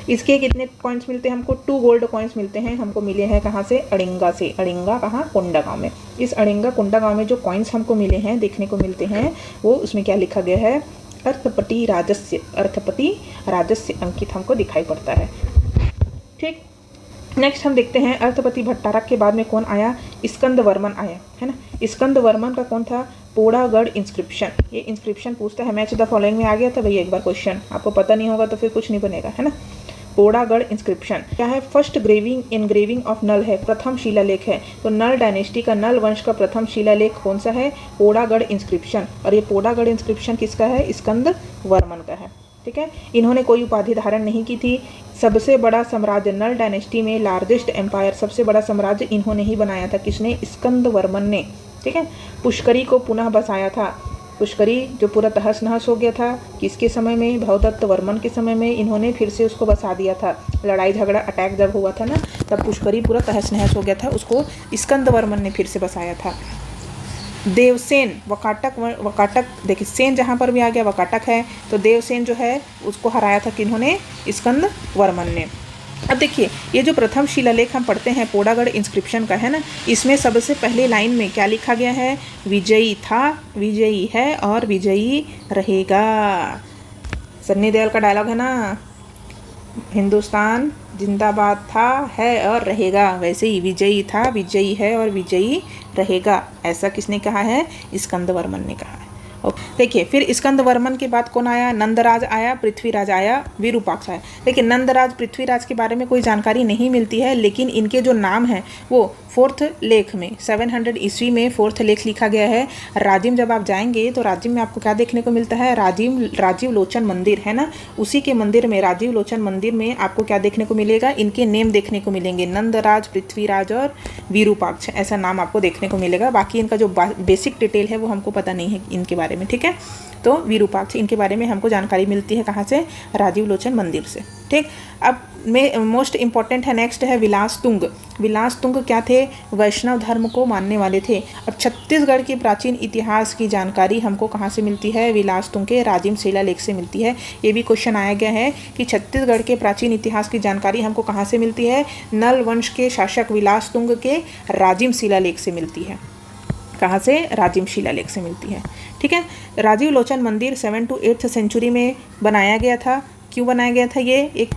इसके कितने पॉइंट्स मिलते हैं हमको? 2 गोल्ड कॉइन्स मिलते हैं। हमको मिले हैं कहाँ से? अड़िंगा से। अड़िंगा कहाँ? कोंडा गाँव में। इस अड़िंगा कोंडा गाँव में जो कॉइन्स हमको मिले हैं, देखने को मिलते हैं, वो उसमें क्या लिखा गया है? अर्थपति राजस्य, अर्थपति राजस्य अंकित हमको दिखाई पड़ता है, ठीक। नेक्स्ट हम देखते हैं अर्थपति भट्टारक के बाद में कौन आया? स्कंद वर्मन आया, है ना। स्कंद वर्मन का कौन था? पोड़ागढ़ इंस्क्रिप्शन। ये इंस्क्रिप्शन पूछता है मैच द फॉलोइंग में आ गया था भैया एक बार क्वेश्चन, आपको पता नहीं होगा तो फिर कुछ नहीं बनेगा, है ना। पोड़ागढ़ इंस्क्रिप्शन क्या है, फर्स्ट ग्रेविंग एनग्रेविंग ऑफ नल है, प्रथम शिलालेख है। तो नल डायनेस्टी का, नल वंश का प्रथम शिलालेख कौन सा है, पोड़ागढ़ इंस्क्रिप्शन। और ये पोड़ागढ़ इंस्क्रिप्शन किसका है, स्कंद वर्मन का है। ठीक है, इन्होंने कोई उपाधि धारण नहीं की थी। सबसे बड़ा साम्राज्य नल डायनेस्टी में लार्जेस्ट एम्पायर, सबसे बड़ा साम्राज्य इन्होंने ही बनाया था। किसने, स्कंद वर्मन ने। ठीक है, पुष्करी को पुनः बसाया था। पुष्करी जो पूरा तहस नहस हो गया था, किसके समय में, भवदत्त वर्मन के समय में इन्होंने फिर से उसको बसा दिया था। लड़ाई झगड़ा अटैक जब हुआ था ना, तब पुष्करी पूरा तहस नहस हो गया था, उसको स्कंद वर्मन ने फिर से बसाया था। देवसेन, वकाटक देखिए, सेन जहाँ पर भी आ गया वकाटक है, तो देवसेन जो है उसको हराया था किन्होंने, स्कंद वर्मन ने। अब देखिए, ये जो प्रथम शिलालेख हम पढ़ते हैं पोड़ागढ़ इंस्क्रिप्शन का है ना, इसमें सबसे पहले लाइन में क्या लिखा गया है, विजयी था, विजयी है और विजयी रहेगा। सन्नी देओल का डायलॉग है ना, हिंदुस्तान जिंदाबाद था, है और रहेगा, वैसे ही विजयी था, विजयी है और विजयी रहेगा, ऐसा किसने कहा है, स्कंद वर्मन ने कहा है। देखिए, फिर स्कंद वर्मन के बाद कौन आया, नंदराज आया, पृथ्वीराज आया, विरूपाक्ष आया। देखिए, नंदराज पृथ्वीराज के बारे में कोई जानकारी नहीं मिलती है, लेकिन इनके जो नाम हैं वो 4th लेख में 700 ईस्वी में 4th लेख लिखा गया है। राजिम जब आप जाएंगे तो राजिम में आपको क्या देखने को मिलता है, राजीव लोचन मंदिर है ना, उसी के मंदिर में, राजीव लोचन मंदिर में आपको क्या देखने को मिलेगा, इनके नेम देखने को मिलेंगे, नंदराज, पृथ्वीराज और विरूपाक्ष, ऐसा नाम आपको देखने को मिलेगा। बाकी इनका जो बेसिक डिटेल है वो हमको पता नहीं है इनके बारे में। ठीक है, तो विरूपाक्ष इनके बारे में हमको जानकारी मिलती है कहाँ से, राजीव लोचन मंदिर से। ठीक, अब में मोस्ट इम्पॉर्टेंट है, नेक्स्ट है विलासतुंग। विलासतुंग क्या थे, वैष्णव धर्म को मानने वाले थे। अब छत्तीसगढ़ के प्राचीन इतिहास की जानकारी हमको कहाँ से मिलती है, विलासतुंग के राजिम शिलालेख से मिलती है। ये भी क्वेश्चन आया गया है कि छत्तीसगढ़ के प्राचीन इतिहास की जानकारी हमको कहाँ से मिलती है, नल वंश के शासक विलासतुंग के राजिम शिलालेख से मिलती है। कहाँ से, राजिम शिलालेख से मिलती है। ठीक है, राजीव लोचन मंदिर 7th to 8th सेंचुरी में बनाया गया था। क्यों बनाया गया था, ये एक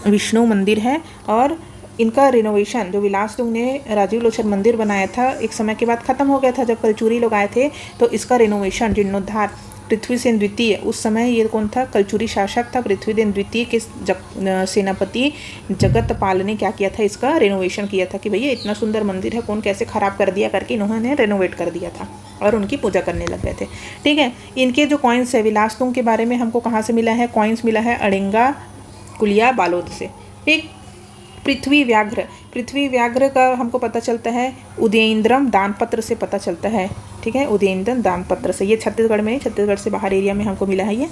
विष्णु मंदिर है और इनका रिनोवेशन, जो विलासतुंग ने राजीव लोचन मंदिर बनाया था, एक समय के बाद ख़त्म हो गया था जब कलचुरी लोग आए थे, तो इसका रिनोवेशन, जीर्णोद्धार पृथ्वीसेन द्वितीय, उस समय ये कौन था, कलचुरी शासक था, पृथ्वीसेन द्वितीय के सेनापति जगतपाल ने क्या किया था, इसका रिनोवेशन किया था कि भैया इतना सुंदर मंदिर है, कौन कैसे ख़राब कर दिया करके इन्होंने रिनोवेट कर दिया था और उनकी पूजा करने लग गए थे। ठीक है, इनके जो कॉइन्स है, विलासतुंग के बारे में हमको कहाँ से मिला है, कॉइन्स मिला है अड़िंगा, कुलिया, बालोद से। ठीक, पृथ्वी व्याघ्र का हमको पता चलता है उदयेंद्रम दानपत्र से पता चलता है। ठीक है, उदयेंद्रम दानपत्र से, ये छत्तीसगढ़ में, छत्तीसगढ़ से बाहर एरिया में हमको मिला है ये।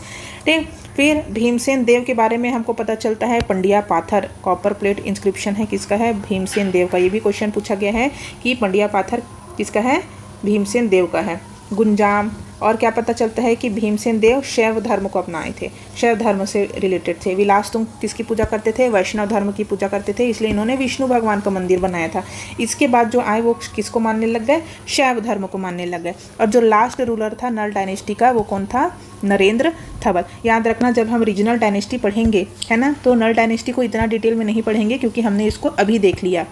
ठीक, फिर भीमसेन देव के बारे में हमको पता चलता है पंडिया पाथर, कॉपर प्लेट इंस्क्रिप्शन है, किसका है, भीमसेन देव का। ये भी क्वेश्चन पूछा गया है कि पंडिया पाथर किसका है, भीमसेन देव का है। गुंजाम, और क्या पता चलता है कि भीमसेन देव शैव धर्म को अपनाए थे, शैव धर्म से रिलेटेड थे। विलासतुंग किसकी पूजा करते थे, वैष्णव धर्म की पूजा करते थे, इसलिए इन्होंने विष्णु भगवान का मंदिर बनाया था। इसके बाद जो आए वो किसको मानने लग गए, शैव धर्म को मानने लग गए। और जो लास्ट रूलर था नल डायनेस्टी का, वो कौन था, नरेंद्र थवल। याद रखना, जब हम रीजनल डायनेस्टी पढ़ेंगे है ना, तो नल डायनेस्टी को इतना डिटेल में नहीं पढ़ेंगे क्योंकि हमने इसको अभी देख लिया।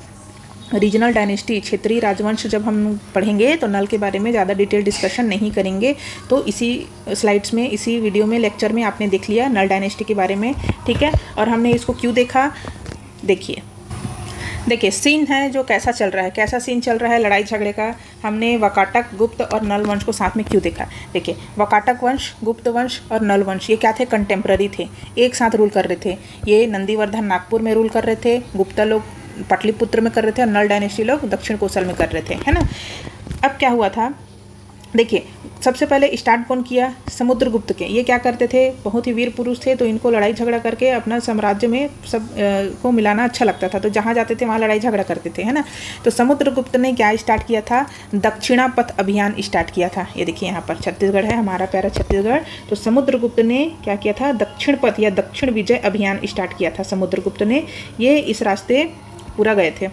रीजनल डायनेस्टी, क्षेत्रीय राजवंश जब हम पढ़ेंगे तो नल के बारे में ज़्यादा डिटेल डिस्कशन नहीं करेंगे। तो इसी स्लाइड्स में, इसी वीडियो में, लेक्चर में आपने देख लिया नल डायनेस्टी के बारे में। ठीक है, और हमने इसको क्यों देखा, देखिए सीन है जो कैसा चल रहा है, कैसा सीन चल रहा है लड़ाई झगड़े का। हमने वकाटक, गुप्त और नल वंश को साथ में क्यों देखा। देखिए, वकाटक वंश, गुप्त वंश और नल वंश ये क्या थे, कंटेम्प्रेरी थे, एक साथ रूल कर रहे थे। ये नंदीवर्धन नागपुर में रूल कर रहे थे, गुप्ता लोग पाटलिपुत्र में कर रहे थे और नल डायनेस्टी लोग दक्षिण कोसल में कर रहे थे, है ना। अब क्या हुआ था, देखिए सबसे पहले स्टार्ट कौन किया, समुद्रगुप्त के। ये क्या करते थे, बहुत ही वीर पुरुष थे, तो इनको लड़ाई झगड़ा करके अपना साम्राज्य में सब को मिलाना अच्छा लगता था, तो जहाँ जाते थे वहाँ लड़ाई झगड़ा करते थे, है ना। तो समुद्रगुप्त ने क्या स्टार्ट किया था, दक्षिणापथ अभियान स्टार्ट किया था। ये देखिए यहाँ पर छत्तीसगढ़ है, हमारा प्यारा छत्तीसगढ़। तो समुद्रगुप्त ने क्या किया था, दक्षिण पथ या दक्षिण विजय अभियान स्टार्ट किया था समुद्रगुप्त ने। ये इस रास्ते पूरा गए थे,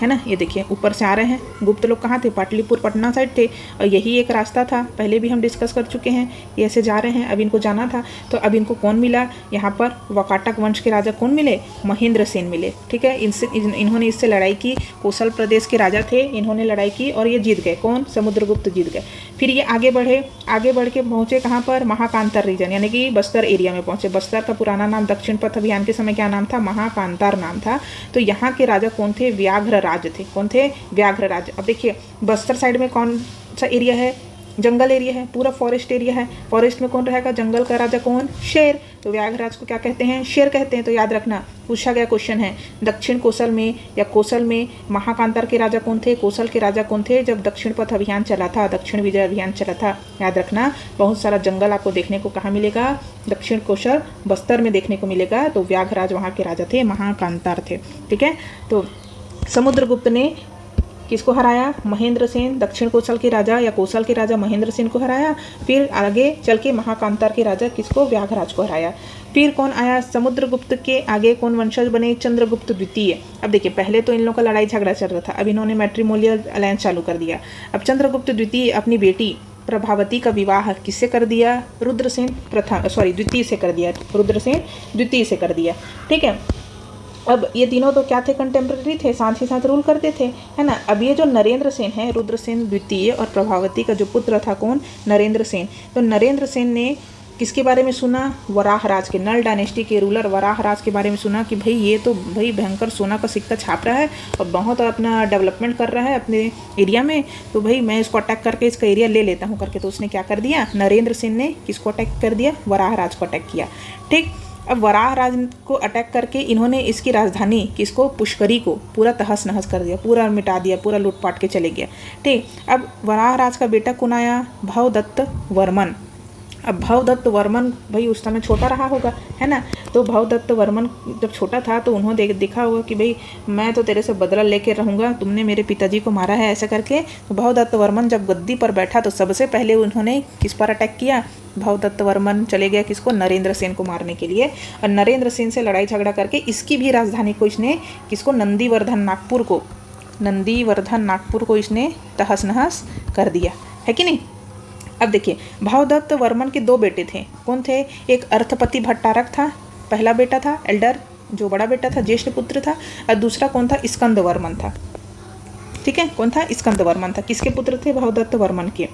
है ना। ये देखिए ऊपर से आ रहे हैं। गुप्त लोग कहाँ थे? पाटलिपुत्र पटना साइड थे, और यही एक रास्ता था, पहले भी हम डिस्कस कर चुके हैं। ये ऐसे जा रहे हैं, अब इनको जाना था। तो अब इनको कौन मिला यहाँ पर? वाकाटक वंश के राजा कौन मिले? महेंद्र सेन मिले। ठीक है, इन्होंने इससे लड़ाई की। कोसल प्रदेश के राजा थे, इन्होंने लड़ाई की और ये जीत गए। कौन? समुद्रगुप्त जीत गए। फिर ये आगे बढ़े, आगे बढ़ के पहुँचे कहाँ पर? महाकांतार रीजन, यानी कि बस्तर एरिया में पहुँचे। बस्तर का पुराना नाम दक्षिण पथ अभियान के समय क्या नाम था? महाकांतार नाम था। तो यहाँ के राजा कौन थे? व्याघ्रराज थे। कौन थे? व्याघ्रराज। अब देखिए बस्तर साइड में कौन सा एरिया है? जंगल एरिया है, पूरा फॉरेस्ट एरिया है। फॉरेस्ट में कौन रहेगा? जंगल का राजा कौन? शेर। तो व्याघ्रराज को क्या कहते हैं? शेर कहते हैं। तो याद रखना, पूछा गया क्वेश्चन है, दक्षिण कोसल में या कोसल में महाकांतार के राजा कौन थे? कोसल के राजा कौन थे जब दक्षिण पथ अभियान चला था, दक्षिण विजय अभियान चला था? याद रखना, बहुत सारा जंगल आपको देखने को कहाँ मिलेगा? दक्षिण कोसल बस्तर में देखने को मिलेगा। तो व्याघ्रराज वहाँ के राजा थे, महाकांतार थे। ठीक है, तो समुद्रगुप्त ने किसको हराया? महेंद्र सेन, दक्षिण कोसल के राजा या कोसल के राजा महेंद्र सेन को हराया। फिर आगे चल के महाकांतार के राजा किसको? व्याघ्रराज को हराया। फिर कौन आया? समुद्रगुप्त के आगे कौन वंशज बने? चंद्रगुप्त द्वितीय। अब देखिए पहले तो इन लोगों का लड़ाई झगड़ा चल रहा था, अब इन्होंने मैट्रिमोनियल अलायंस चालू कर दिया। अब चंद्रगुप्त द्वितीय अपनी बेटी प्रभावती का विवाह किससे कर दिया? रुद्रसेन द्वितीय से कर दिया। रुद्रसेन द्वितीय से कर दिया। ठीक है, अब ये तीनों तो क्या थे? कंटेम्प्रेरी थे, साथ ही साथ रूल करते थे, है ना। अब ये जो नरेंद्र सेन है, रुद्रसेन द्वितीय और प्रभावती का जो पुत्र था कौन? नरेंद्र सेन। तो नरेंद्र सेन ने किसके बारे में सुना? वराहराज के, नल डायनेस्टी के रूलर वराहराज के बारे में सुना कि भाई ये तो भाई भयंकर सोना का सिक्का छाप रहा है और बहुत अपना डेवलपमेंट कर रहा है अपने एरिया में, तो भाई मैं इसको अटैक करके इसका एरिया ले लेता हूँ करके। तो उसने क्या कर दिया? नरेंद्र सेन ने किसको अटैक कर दिया? वराहराज को अटैक किया। ठीक, अब वराहराज को अटैक करके इन्होंने इसकी राजधानी किसको? पुष्करी को पूरा तहस नहस कर दिया, पूरा मिटा दिया, पूरा लूटपाट के चले गया। ठीक, अब वराहराज का बेटा कौन आया? भवदत्त वर्मन। अब भवदत्त वर्मन भाई उस समय छोटा रहा होगा, है ना। तो भवदत्त वर्मन जब छोटा था तो उन्होंने देखा होगा कि भाई मैं तो तेरे से बदला लेके रहूँगा, तुमने मेरे पिताजी को मारा है, ऐसा करके। तो भवदत्त वर्मन जब गद्दी पर बैठा तो सबसे पहले उन्होंने किस पर अटैक किया? भवदत्त वर्मन चले गया किसको? नरेंद्र सेन को मारने के लिए। और नरेंद्र सेन से लड़ाई झगड़ा करके इसकी भी राजधानी को इसने किसको? नंदीवर्धन नागपुर को इसने तहस नहस कर दिया, है कि नहीं। अब देखिए भवदत्त वर्मन के दो बेटे थे। कौन थे? एक अर्थपति भट्टारक था, पहला बेटा था, एल्डर जो बड़ा बेटा था, ज्येष्ठ पुत्र था। और दूसरा कौन था? स्कंद वर्मन था। ठीक है, कौन था? स्कंद वर्मन था। किसके पुत्र थे? भवदत्त वर्मन के।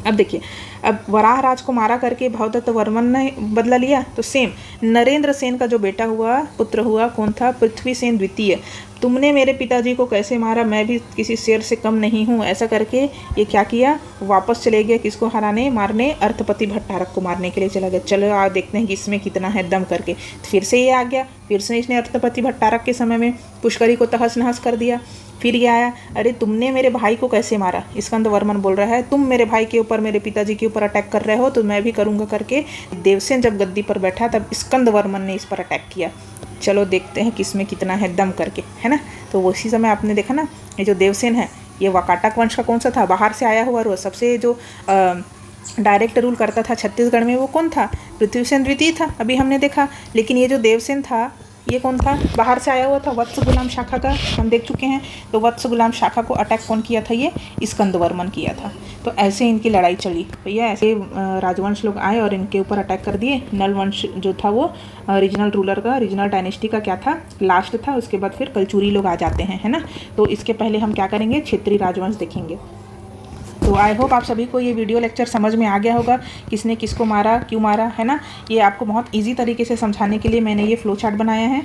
अब देखिए, अब वराहराज को मारा करके भवदत्त वर्मन ने बदला लिया। तो सेम नरेंद्र सेन का जो बेटा हुआ, पुत्र हुआ, कौन था? पृथ्वी सेन द्वितीय। तुमने मेरे पिताजी को कैसे मारा? मैं भी किसी शेर से कम नहीं हूँ, ऐसा करके ये क्या किया? वापस चले गया किसको हराने, मारने? अर्थपति भट्टारक को मारने के लिए चला गया। चलो आज देखते हैं कि इसमें कितना है दम करके। फिर से ये आ गया, फिर से इसने अर्थपति भट्टारक के समय में पुष्करी को तहस नहस कर दिया। फिर ये आया, अरे तुमने मेरे भाई को कैसे मारा? स्कंद वर्मन बोल रहा है तुम मेरे भाई के ऊपर, मेरे पिताजी के ऊपर अटैक कर रहे हो, तो मैं भी करूँगा करके। देवसेन जब गद्दी पर बैठा तब स्कंद वर्मन ने इस पर अटैक किया। चलो देखते हैं किसमें कितना है दम करके, है ना। तो उसी समय आपने देखा ना, ये जो देवसेन है ये वाकाटक वंश का कौन सा था? बाहर से आया हुआ, सबसे जो डायरेक्ट रूल करता था छत्तीसगढ़ में, वो कौन था? पृथ्वीसेन द्वितीय था, अभी हमने देखा। लेकिन ये जो देवसेन था ये कौन था? बाहर से आया हुआ था, वत्स गुलाम शाखा का हम देख चुके हैं। तो वत्स गुलाम शाखा को अटैक कौन किया था? ये स्कंद वर्मन किया था। तो ऐसे इनकी लड़ाई चली भैया। ऐसे राजवंश लोग आए और इनके ऊपर अटैक कर दिए। नल वंश जो था वो रीजनल रूलर का, रीजनल डायनेस्टी का क्या था? लास्ट था। उसके बाद फिर कलचुरी लोग आ जाते हैं, है ना। तो इसके पहले हम क्या करेंगे? क्षेत्रीय राजवंश देखेंगे। तो आई होप आप सभी को ये वीडियो लेक्चर समझ में आ गया होगा, किसने किसको मारा, क्यों मारा, है ना। ये आपको बहुत इजी तरीके से समझाने के लिए मैंने ये फ्लो चार्ट बनाया है।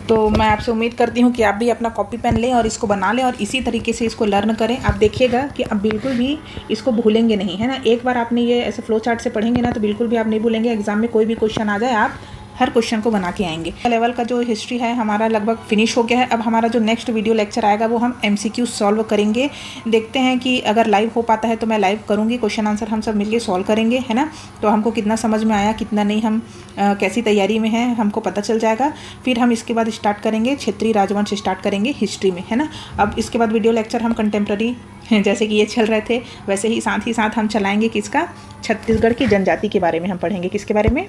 तो मैं आपसे उम्मीद करती हूँ कि आप भी अपना कॉपी पेन लें और इसको बना लें और इसी तरीके से इसको लर्न करें। आप देखिएगा कि आप बिल्कुल भी इसको भूलेंगे नहीं, है ना। एक बार आपने ये ऐसे फ्लो चार्ट से पढ़ेंगे ना तो बिल्कुल भी आप नहीं भूलेंगे। एग्जाम में कोई भी क्वेश्चन आ जाए आप हर क्वेश्चन को बना के आएंगे। लेवल का जो हिस्ट्री है हमारा लगभग फिनिश हो गया है। अब हमारा जो नेक्स्ट वीडियो लेक्चर आएगा वो हम MCQ सॉल्व करेंगे। देखते हैं कि अगर लाइव हो पाता है तो मैं लाइव करूँगी, क्वेश्चन आंसर हम सब मिलके सॉल्व करेंगे, है ना। तो हमको कितना समझ में आया, कितना नहीं, हम कैसी तैयारी में हैं, हमको पता चल जाएगा। फिर हम इसके बाद स्टार्ट करेंगे क्षेत्रीय राजवंश, स्टार्ट करेंगे हिस्ट्री में, है ना। अब इसके बाद वीडियो लेक्चर हम कंटेम्प्रेरी जैसे कि ये चल रहे थे वैसे ही साथ हम चलाएँगे। किसका? छत्तीसगढ़ की जनजाति के बारे में हम पढ़ेंगे। किसके बारे में?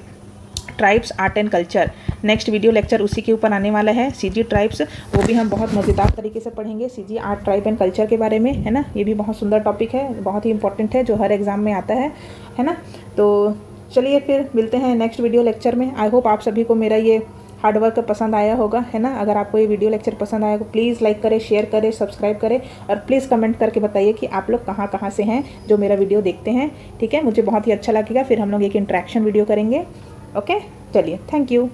Tribes art and culture. Next video lecture उसी के ऊपर आने वाला है, सीजी ट्राइब्स, वो भी हम बहुत मज़ेदार तरीके से पढ़ेंगे CG art tribe and culture के बारे में, है ना। ये भी बहुत सुंदर टॉपिक है, बहुत ही इंपॉर्टेंट है, जो हर एग्ज़ाम में आता है ना। तो चलिए फिर मिलते हैं नेक्स्ट वीडियो लेक्चर में। आई होप आप सभी को मेरा ये हार्डवर्क पसंद आया होगा, है ना। अगर आपको ये वीडियो लेक्चर पसंद आया तो प्लीज़ लाइक करें, शेयर करें, सब्सक्राइब करें और प्लीज़ कमेंट करके बताइए कि आप लोग कहाँ कहाँ से हैं जो मेरा वीडियो देखते हैं, ठीक है। मुझे बहुत ही अच्छा लगेगा, फिर हम लोग एक इंटरेक्शन वीडियो करेंगे। ओके, चलिए, थैंक यू।